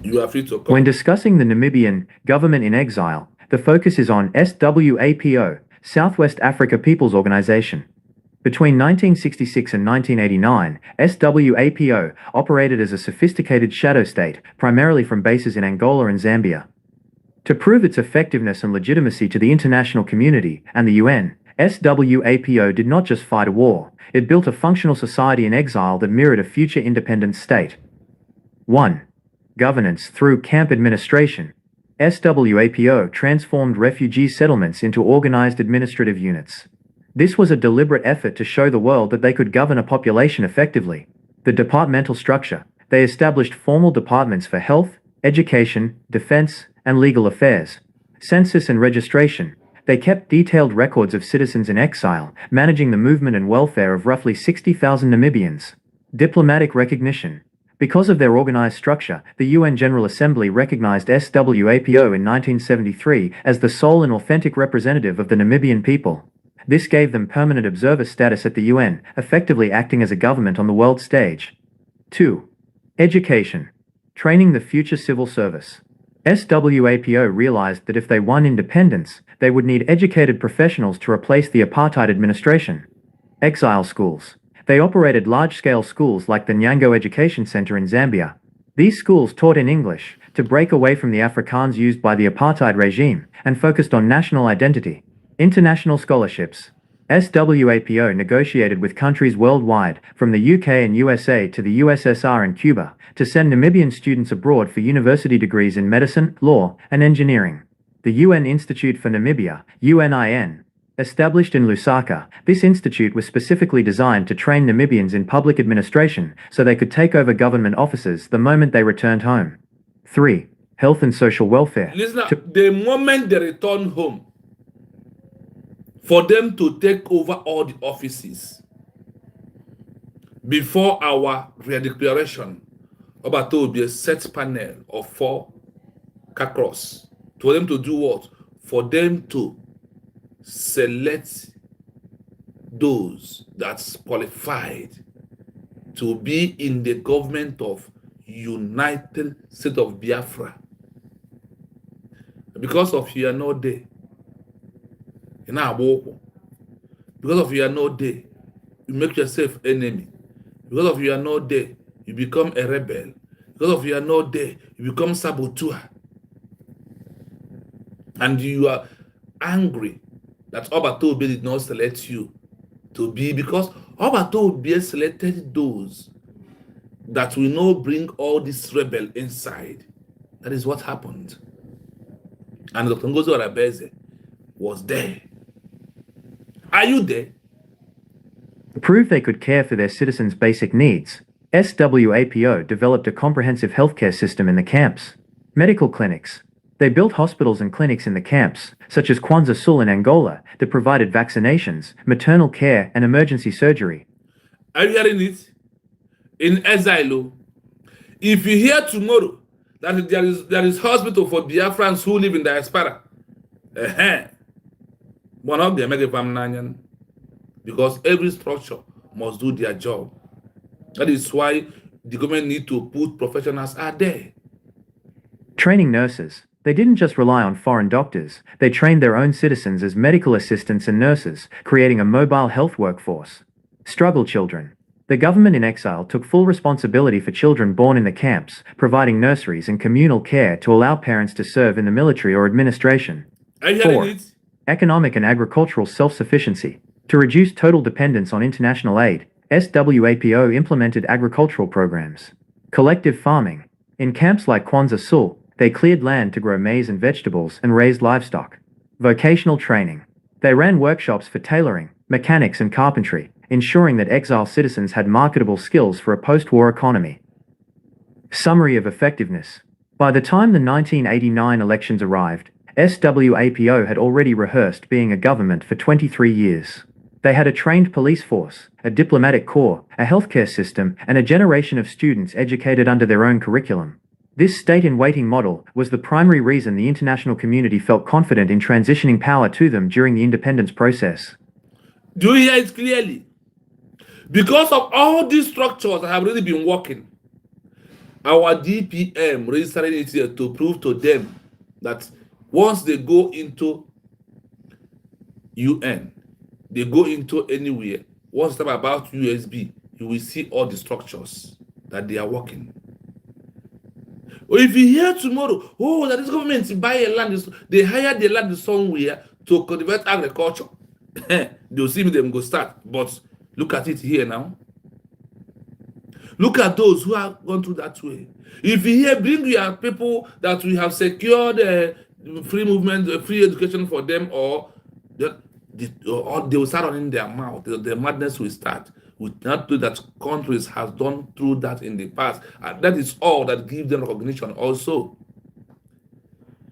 You are free to call. When discussing the Namibian government in exile, the focus is on SWAPO, Southwest Africa People's Organization. Between 1966 and 1989, SWAPO operated as a sophisticated shadow state, primarily from bases in Angola and Zambia. To prove its effectiveness and legitimacy to the international community and the UN, SWAPO did not just fight a war, it built a functional society in exile that mirrored a future independent state. 1. Governance through camp administration. SWAPO transformed refugee settlements into organized administrative units. This was a deliberate effort to show the world that they could govern a population effectively. The departmental structure. They established formal departments for health, education, defense, and legal affairs. Census and registration. They kept detailed records of citizens in exile, managing the movement and welfare of roughly 60,000 Namibians. Diplomatic recognition. Because of their organized structure, the UN General Assembly recognized SWAPO in 1973 as the sole and authentic representative of the Namibian people. This gave them permanent observer status at the UN, effectively acting as a government on the world stage. 2. Education. Training the future civil service. SWAPO realized that if they won independence, they would need educated professionals to replace the apartheid administration. Exile schools. They operated large-scale schools like the Nyango Education Center in Zambia. These schools taught in English, to break away from the Afrikaans used by the apartheid regime, and focused on national identity. International scholarships. SWAPO negotiated with countries worldwide, from the UK and USA to the USSR and Cuba, to send Namibian students abroad for university degrees in medicine, law, and engineering. The UN Institute for Namibia, UNIN. Established in Lusaka, this institute was specifically designed to train Namibians in public administration so they could take over government offices the moment they returned home. 3. Health and social welfare. Listen, the moment they return home, for them to take over all the offices before our redeclaration, about to be a set panel of 4 across. For them to do what? For them to select those that's qualified to be in the government of United States of Biafra. Because of you are not there. Because of you are not there, you make yourself enemy. Because of you are not there, you become a rebel. Because of you are not there, you become saboteur. And you are angry that Obatobe did not select you to be, because Obatobe selected those that will not bring all this rebel inside. That is what happened. And Dr. Ngozi Arabeze was there. Are you there? To prove they could care for their citizens' basic needs, SWAPO developed a comprehensive healthcare system in the camps. Medical clinics. They built hospitals and clinics in the camps, such as Kwanza Sul in Angola, that provided vaccinations, maternal care, and emergency surgery. Are you hearing it? In Exile, if you hear tomorrow that there is hospital for Biafrans who live in diaspora, because every structure must do their job. That is why the government need to put professionals out there. Training nurses. They didn't just rely on foreign doctors, they trained their own citizens as medical assistants and nurses, creating a mobile health workforce. Struggle children. The government in exile took full responsibility for children born in the camps, providing nurseries and communal care to allow parents to serve in the military or administration. Are you hearing 4. it? Economic and agricultural self-sufficiency. To reduce total dependence on international aid, SWAPO implemented agricultural programs. Collective farming. In camps like Kwanzaa Sul, they cleared land to grow maize and vegetables and raised livestock. Vocational training. They ran workshops for tailoring, mechanics and carpentry, ensuring that exile citizens had marketable skills for a post-war economy. Summary of effectiveness. By the time the 1989 elections arrived, SWAPO had already rehearsed being a government for 23 years. They had a trained police force, a diplomatic corps, a healthcare system, and a generation of students educated under their own curriculum. This state-in-waiting model was the primary reason the international community felt confident in transitioning power to them during the independence process. Do you hear it clearly? Because of all these structures that have really been working, our DPM registered it here to prove to them that once they go into UN, they go into anywhere, once they talk about USB, you will see all the structures that they are working. Or if you hear tomorrow, oh, that this government buy a land, they hire the land somewhere to cultivate agriculture, they'll see them go start. But look at it here now. Look at those who have gone through that way. If you hear, bring your people that we have secured free movement, free education for them, or they will start running their mouth. The madness will start. We not do that. Countries have done through that in the past, and that is all that gives them recognition. Also,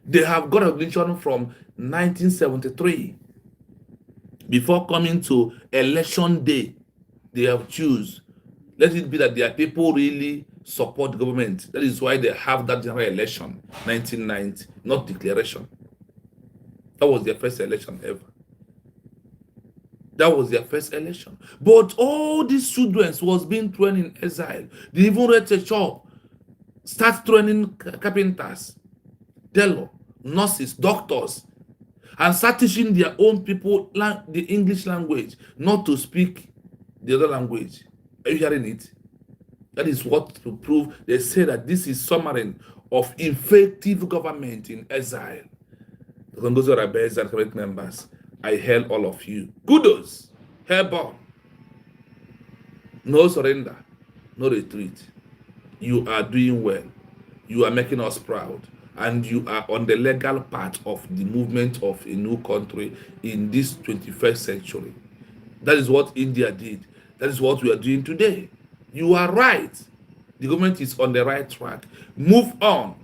they have got recognition from 1973. Before coming to election day, they have choose. Let it be that their people really support the government. That is why they have that general election, 1990, not declaration. That was their first election ever. That was their first election. But all these students was being trained in exile. They even read a shop, start training carpenters, tailor, nurses, doctors, and start teaching their own people the English language, not to speak the other language. Are you hearing it? That is what to prove. They say that this is summary of effective government in exile. The Congozo Rebels and Cabinet members, I hail all of you. Kudos, airborne. No surrender, no retreat. You are doing well. You are making us proud. And you are on the legal path of the movement of a new country in this 21st century. That is what India did. That is what we are doing today. You are right. The government is on the right track. Move on.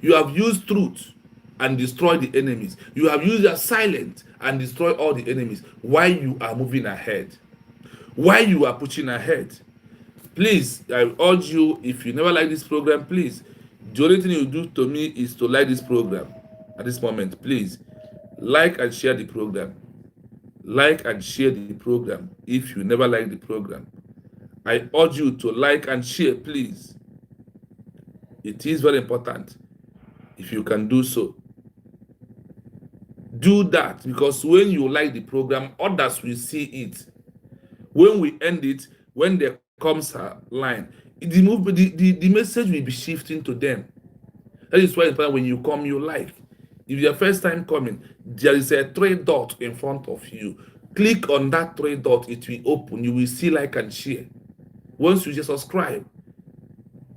You have used truth and destroyed the enemies. You have used your silence and destroyed all the enemies. Why you are moving ahead? Why you are pushing ahead? Please, I urge you, if you never like this program, please, the only thing you do to me is to like this program at this moment. Please, like and share the program. Like and share the program if you never like the program. I urge you to like and share, please. It is very important if you can do so. Do that, because when you like the program, others will see it. When we end it, when there comes a line, the message will be shifting to them. That is why it's important when you come, you like. If you're first time coming, there is a three dot in front of you. Click on that three dot, it will open. You will see like and share. Once you just subscribe,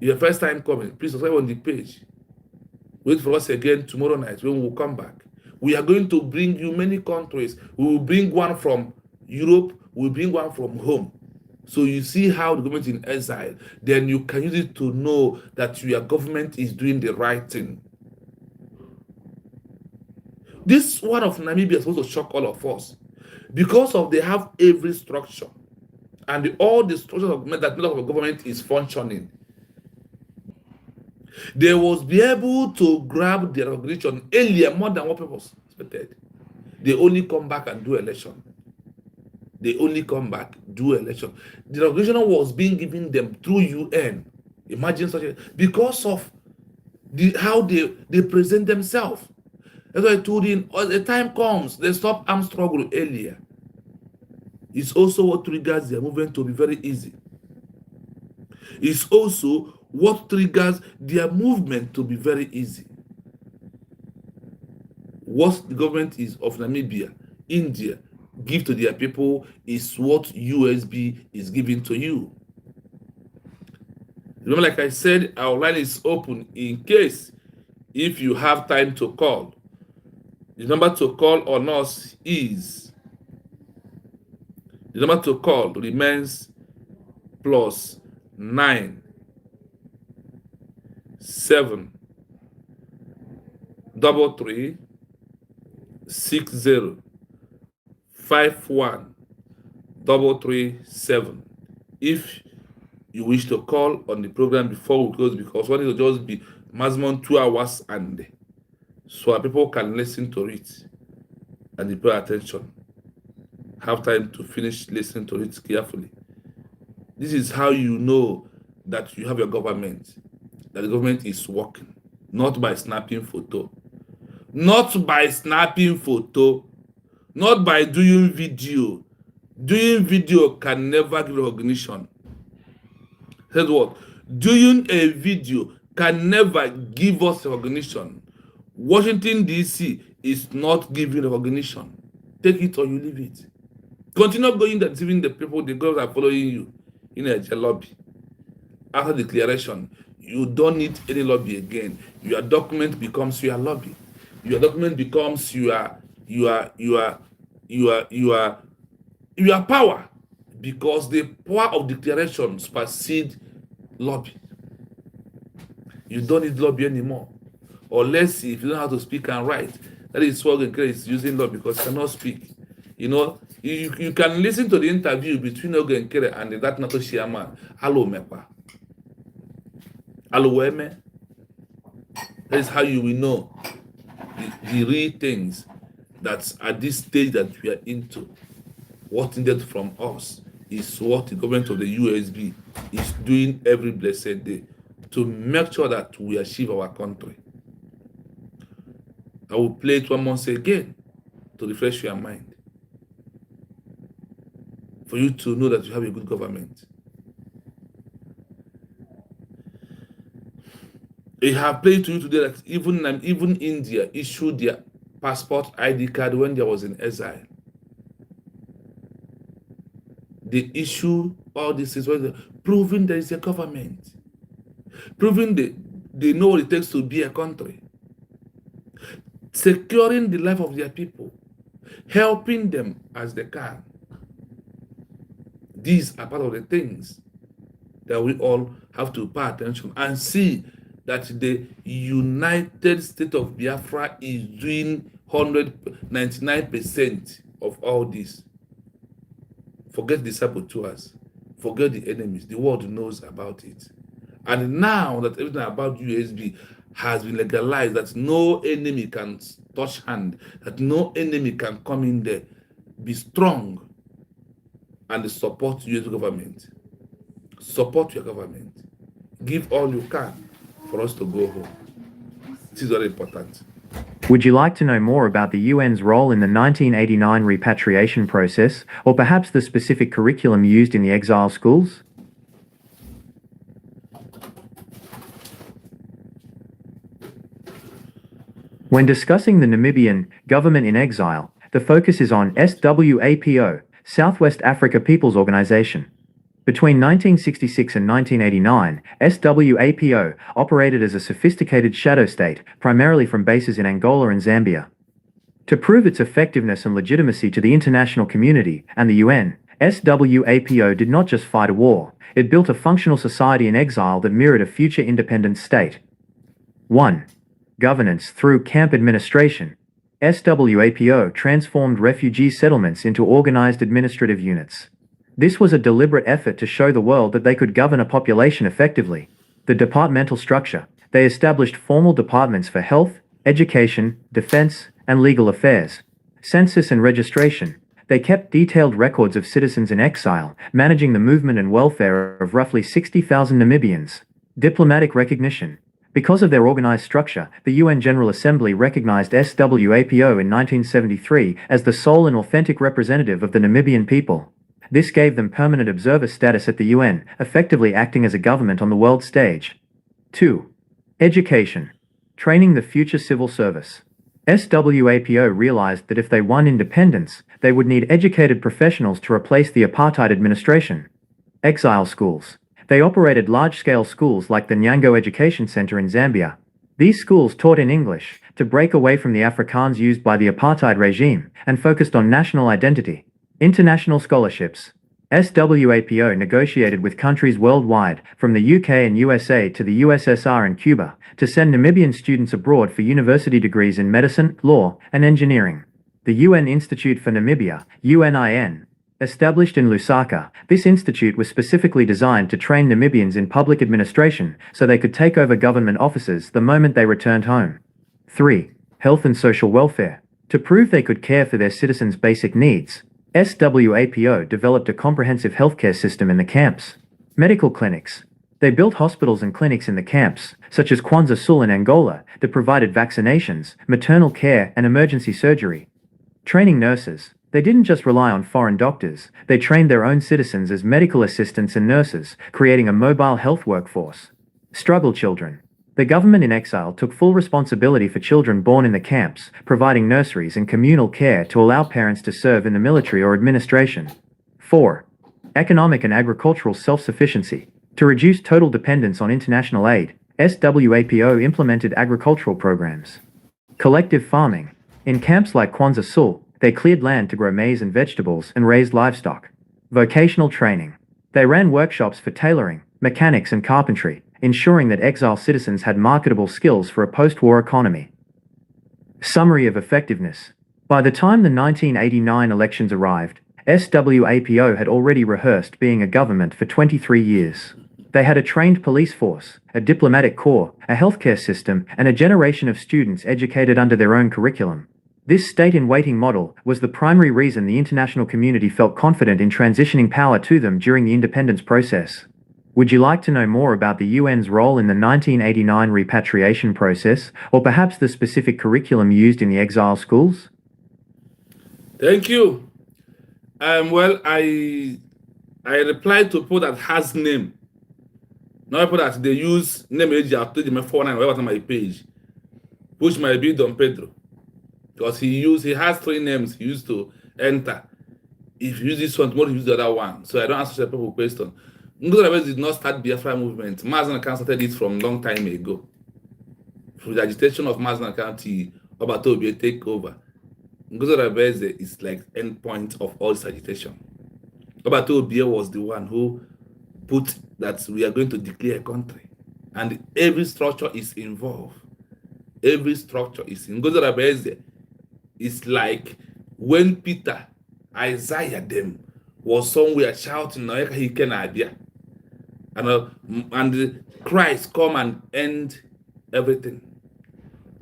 if you're first time coming, please subscribe on the page. Wait for us again tomorrow night when we'll come back. We are going to bring you many countries. We will bring one from Europe, we'll bring one from home. So you see how the government in exile, then you can use it to know that your government is doing the right thing. This one of Namibia is supposed to shock all of us because of they have every structure and all the structures of that the government is functioning. They was be able to grab the recognition earlier more than what people expected. They only come back and do election. They only come back, do election. The recognition was being given them through UN. Imagine such a, because of how they present themselves. That's why I told you, as the time comes, they stop armed struggle earlier. It's also what triggers their movement to be very easy. It's also what triggers their movement to be very easy. What the government is of Namibia, India, give to their people is what USB is giving to you. Remember, like I said, our line is open in case if you have time to call. The number to call on us is, the number to call remains +9 7 33 60 51 337. If you wish to call on the program before we close, because one will just be maximum 2 hours, and so our people can listen to it and pay attention, have time to finish listening to it carefully. This is how you know that you have your government, that the government is working, not by snapping photo, not by snapping photo, not by doing video. Doing video can never give recognition. Said what? Doing a video can never give us recognition. Washington DC is not giving recognition. Take it or you leave it. Continue going and deceiving the people. The girls are following you in a lobby. After declaration, you don't need any lobby again. Your document becomes your lobby. Your document becomes your power, because the power of declaration supersedes lobby. You don't need lobby anymore. Unless if you know how to speak and write. That is what is using lobby, because you cannot speak. You know, you can listen to the interview between Ogenkere and that NATO chairman. Hello, Mepa. Hello, Weme. That is how you will know the real things that's at this stage that we are into. What needed from us is what the government of the USB is doing every blessed day to make sure that we achieve our country. I will play it one once again to refresh your mind, for you to know that you have a good government. I have played to you today that even India issued their passport ID card when there was in exile. They issue all these things, proving there is a government, proving they know what it takes to be a country, securing the life of their people, helping them as they can. These are part of the things that we all have to pay attention and see that the United States of Biafra is doing 199% of all this. Forget the saboteurs, forget the enemies. The world knows about it. And now that everything about USB has been legalized, that no enemy can touch hand, that no enemy can come in there, be strong and support US government. Support your government. Give all you can for us to go home. This is very important. Would you like to know more about the UN's role in the 1989 repatriation process, or perhaps the specific curriculum used in the exile schools? When discussing the Namibian government in exile, the focus is on SWAPO, Southwest Africa People's Organization. Between 1966 and 1989, SWAPO operated as a sophisticated shadow state, primarily from bases in Angola and Zambia. To prove its effectiveness and legitimacy to the international community and the UN, SWAPO did not just fight a war, it built a functional society in exile that mirrored a future independent state. 1. Governance through camp administration. SWAPO transformed refugee settlements into organized administrative units. This was a deliberate effort to show the world that they could govern a population effectively. The departmental structure. They established formal departments for health, education, defense, and legal affairs. Census and registration. They kept detailed records of citizens in exile, managing the movement and welfare of roughly 60,000 Namibians. Diplomatic recognition. Because of their organized structure, the UN General Assembly recognized SWAPO in 1973 as the sole and authentic representative of the Namibian people. This gave them permanent observer status at the UN, effectively acting as a government on the world stage. 2. Education. Training the future civil service. SWAPO realized that if they won independence, they would need educated professionals to replace the apartheid administration. Exile schools. They operated large-scale schools like the Nyango Education Center in Zambia. These schools taught in English to break away from the Afrikaans used by the apartheid regime and focused on national identity. International scholarships. SWAPO negotiated with countries worldwide, from the UK and USA to the USSR and Cuba, to send Namibian students abroad for university degrees in medicine, law, and engineering. The UN Institute for Namibia, UNIN, established in Lusaka, this institute was specifically designed to train Namibians in public administration so they could take over government offices the moment they returned home. 3. Health and social welfare. To prove they could care for their citizens' basic needs, SWAPO developed a comprehensive healthcare system in the camps. Medical clinics. They built hospitals and clinics in the camps, such as Kwanza Sul in Angola, that provided vaccinations, maternal care, and emergency surgery. Training nurses. They didn't just rely on foreign doctors, they trained their own citizens as medical assistants and nurses, creating a mobile health workforce. Struggle children. The government in exile took full responsibility for children born in the camps, providing nurseries and communal care to allow parents to serve in the military or administration. 4. Economic and agricultural self-sufficiency. To reduce total dependence on international aid, SWAPO implemented agricultural programs. Collective farming. In camps like Kwanza Sul, they cleared land to grow maize and vegetables and raised livestock. Vocational training. They ran workshops for tailoring, mechanics, and carpentry, ensuring that exile citizens had marketable skills for a post-war economy. Summary of effectiveness. By the time the 1989 elections arrived, SWAPO had already rehearsed being a government for 23 years. They had a trained police force, a diplomatic corps, a healthcare system, and a generation of students educated under their own curriculum. This state-in-waiting model was the primary reason the international community felt confident in transitioning power to them during the independence process. Would you like to know more about the UN's role in the 1989 repatriation process, or perhaps the specific curriculum used in the exile schools? Thank you. Well, I replied to people that has name. Not people that they use name age I told them 49 whatever on my page, which might be Don Pedro. Because he has 3 names he used to enter. If you use this one, tomorrow you use the other one. So I don't answer people question. Ngozi did not start Biafra movement. Mazan Khan started it from long time ago. Through the agitation of Mazan County, Obatobi take over. Ngozi is like end point of all this agitation. Obatobi was the one who put that we are going to declare a country. And every structure is involved. Every structure is in Ngozi it's like when Peter, Isaiah them was somewhere shouting, and Christ come and end everything.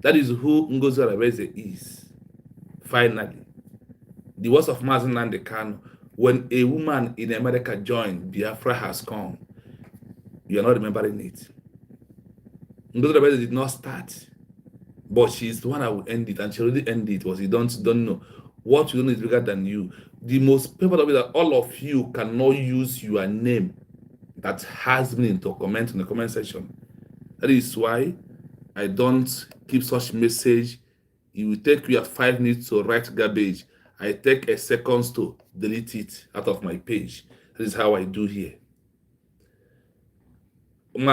That is who Ngozi Rabeze is. Finally, the words of Mazen Nnamdi Kanu, when a woman in America joined, Biafra has come. You are not remembering it. Ngozi Rabeze did not start. But she's the one that will end it, and she already ended it. Because you don't know what you know is bigger than you. The most painful of it that all of you cannot use your name that has meaning to comment in the comment section. That is why I don't keep such message. It will take you 5 minutes to write garbage. I take a second to delete it out of my page. That is how I do here.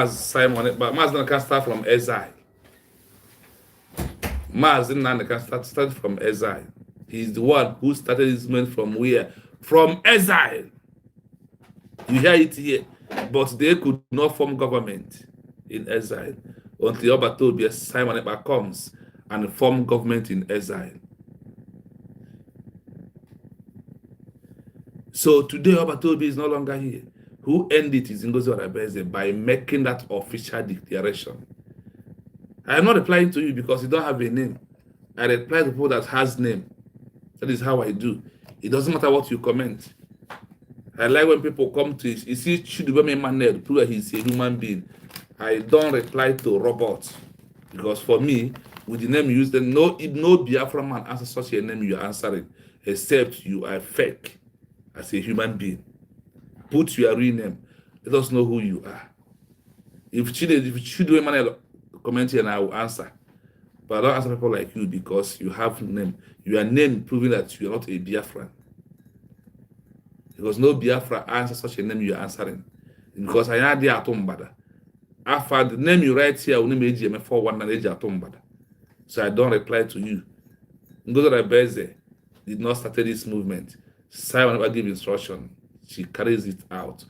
Simon, but Maz can start from Exile. Mazen Nnamdi Kanu started from exile. He's the one who started his movement from where? From exile. You hear it here. But they could not form government in exile until Obatobi Simon Ekpa comes and form government in exile. So today Obatobi is no longer here. Who ended it is Ngozi Rabeze by making that official declaration. I am not replying to you because you don't have a name. I reply to people that has name. That is how I do. It doesn't matter what you comment. I like when people come to it. You see, Chidubeme Manel, prove that he's a human being. I don't reply to robots. Because for me, with the name you use, then no Biafra man answers such a name you are answering, except you are fake as a human being. Put your real name. Let us know who you are. If Chidubeme Manel comment here and I will answer. But I don't answer people like you because you have name. Your name proving that you are not a Biafran. Because no Biafra answers such a name you are answering. Because I had the Atombada. After the name you write here, only made GM 419 Atombada. So I don't reply to you. Ngozi Rebeze did not start this movement. Simon never gave instruction. She carries it out,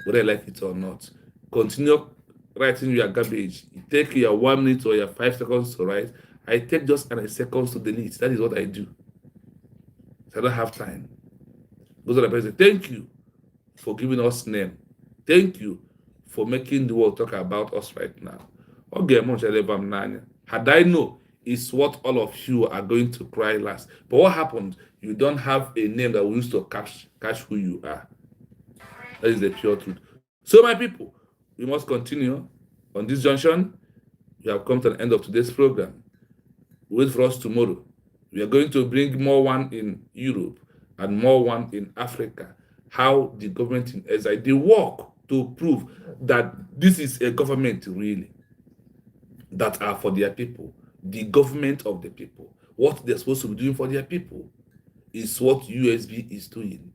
whether I like it or not. Continue writing your garbage. You take your 1 minute or your 5 seconds to write. I take just 9 seconds to delete. That is what I do. So I don't have time. Ngozi Rebeze, thank you for giving us name. Thank you for making the world talk about us right now. Had I know is what all of you are going to cry last. But what happened? You don't have a name that will use to catch who you are. That is the pure truth. So, my people, we must continue on this junction. We have come to the end of today's program. Wait for us tomorrow. We are going to bring more one in Europe and more one in Africa. How the government in Exile, they work to prove that this is a government really that are for their people. The government of the people. What they're supposed to be doing for their people is what Usbg is doing.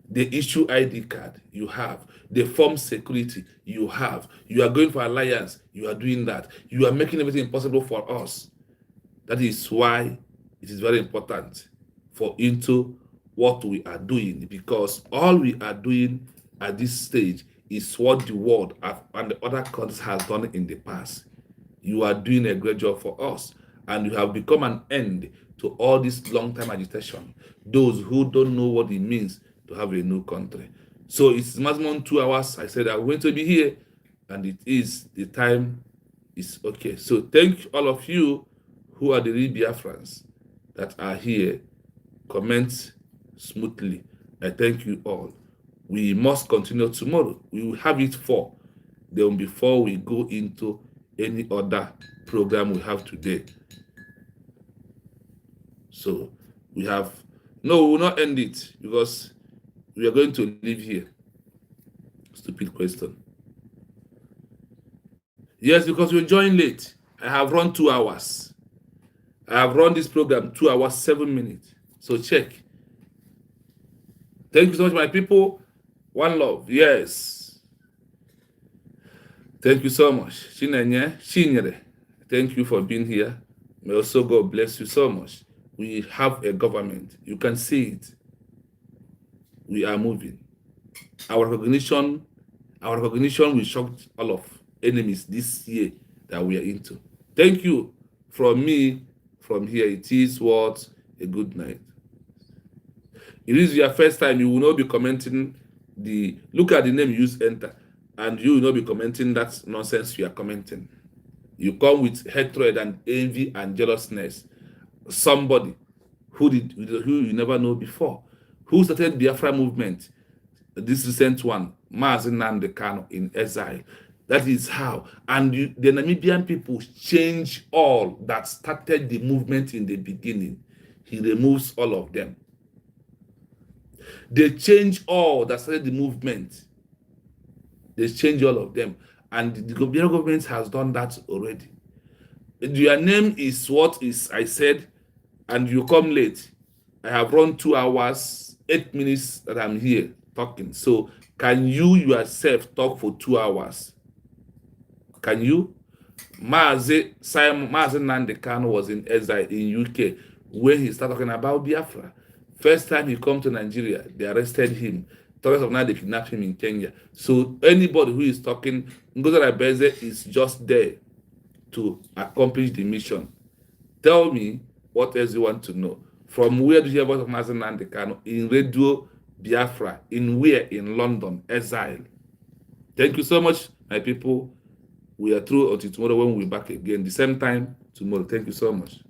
They issue ID card, you have. They form security, you have. You are going for alliance, you are doing that. You are making everything possible for us. That is why it is very important for into what we are doing, because all we are doing at this stage is what the world and the other countries has done in the past. You are doing a great job for us, and you have become an end to all this long-time agitation. Those who don't know what it means to have a new country. So it's maximum 2 hours. I said I'm going to be here, and it is the time is okay. So thank all of you who are the real Biafrans that are here. Comment smoothly. I thank you all. We must continue tomorrow. We will have it for then before we go into any other program we have today. So we have we will not end it because we are going to leave here. Stupid question. Yes, because we joined late. I have run 2 hours. I have run this program 2 hours, 7 minutes. So check. Thank you so much, my people. One love. Yes. Thank you so much. Shinyere. Thank you for being here. May also God bless you so much. We have a government. You can see it. We are moving. Our recognition will shock all of enemies this year that we are into. Thank you from me. From here, it is what a good night. It is your first time. You will not be commenting look at the name you use enter, and you will not be commenting that nonsense you are commenting. You come with hatred and envy and jealousness. Somebody who you never know before, who started Biafra movement, this recent one, Mazi Nnamdi Kanu in Exile. That is how. And the Namibian people change all that started the movement in the beginning. He removes all of them. They change all that started the movement. They change all of them. And the government has done that already. Your name is what is I said, and you come late. I have run 2 hours, 8 minutes that I'm here talking. So can you yourself talk for 2 hours? Can you? Mazi Nnamdi Kanu was in Exile in UK when he started talking about Biafra. First time he come to Nigeria, they arrested him. Talkers of now they kidnapped him in Kenya. So anybody who is talking, Ngozi Rebeze is just there to accomplish the mission. Tell me what else you want to know. From where do you hear about Mazi Nnamdi Kanu? In Radio Biafra. In where? In London. Exile. Thank you so much, my people. We are through until tomorrow when we'll be back again. The same time tomorrow. Thank you so much.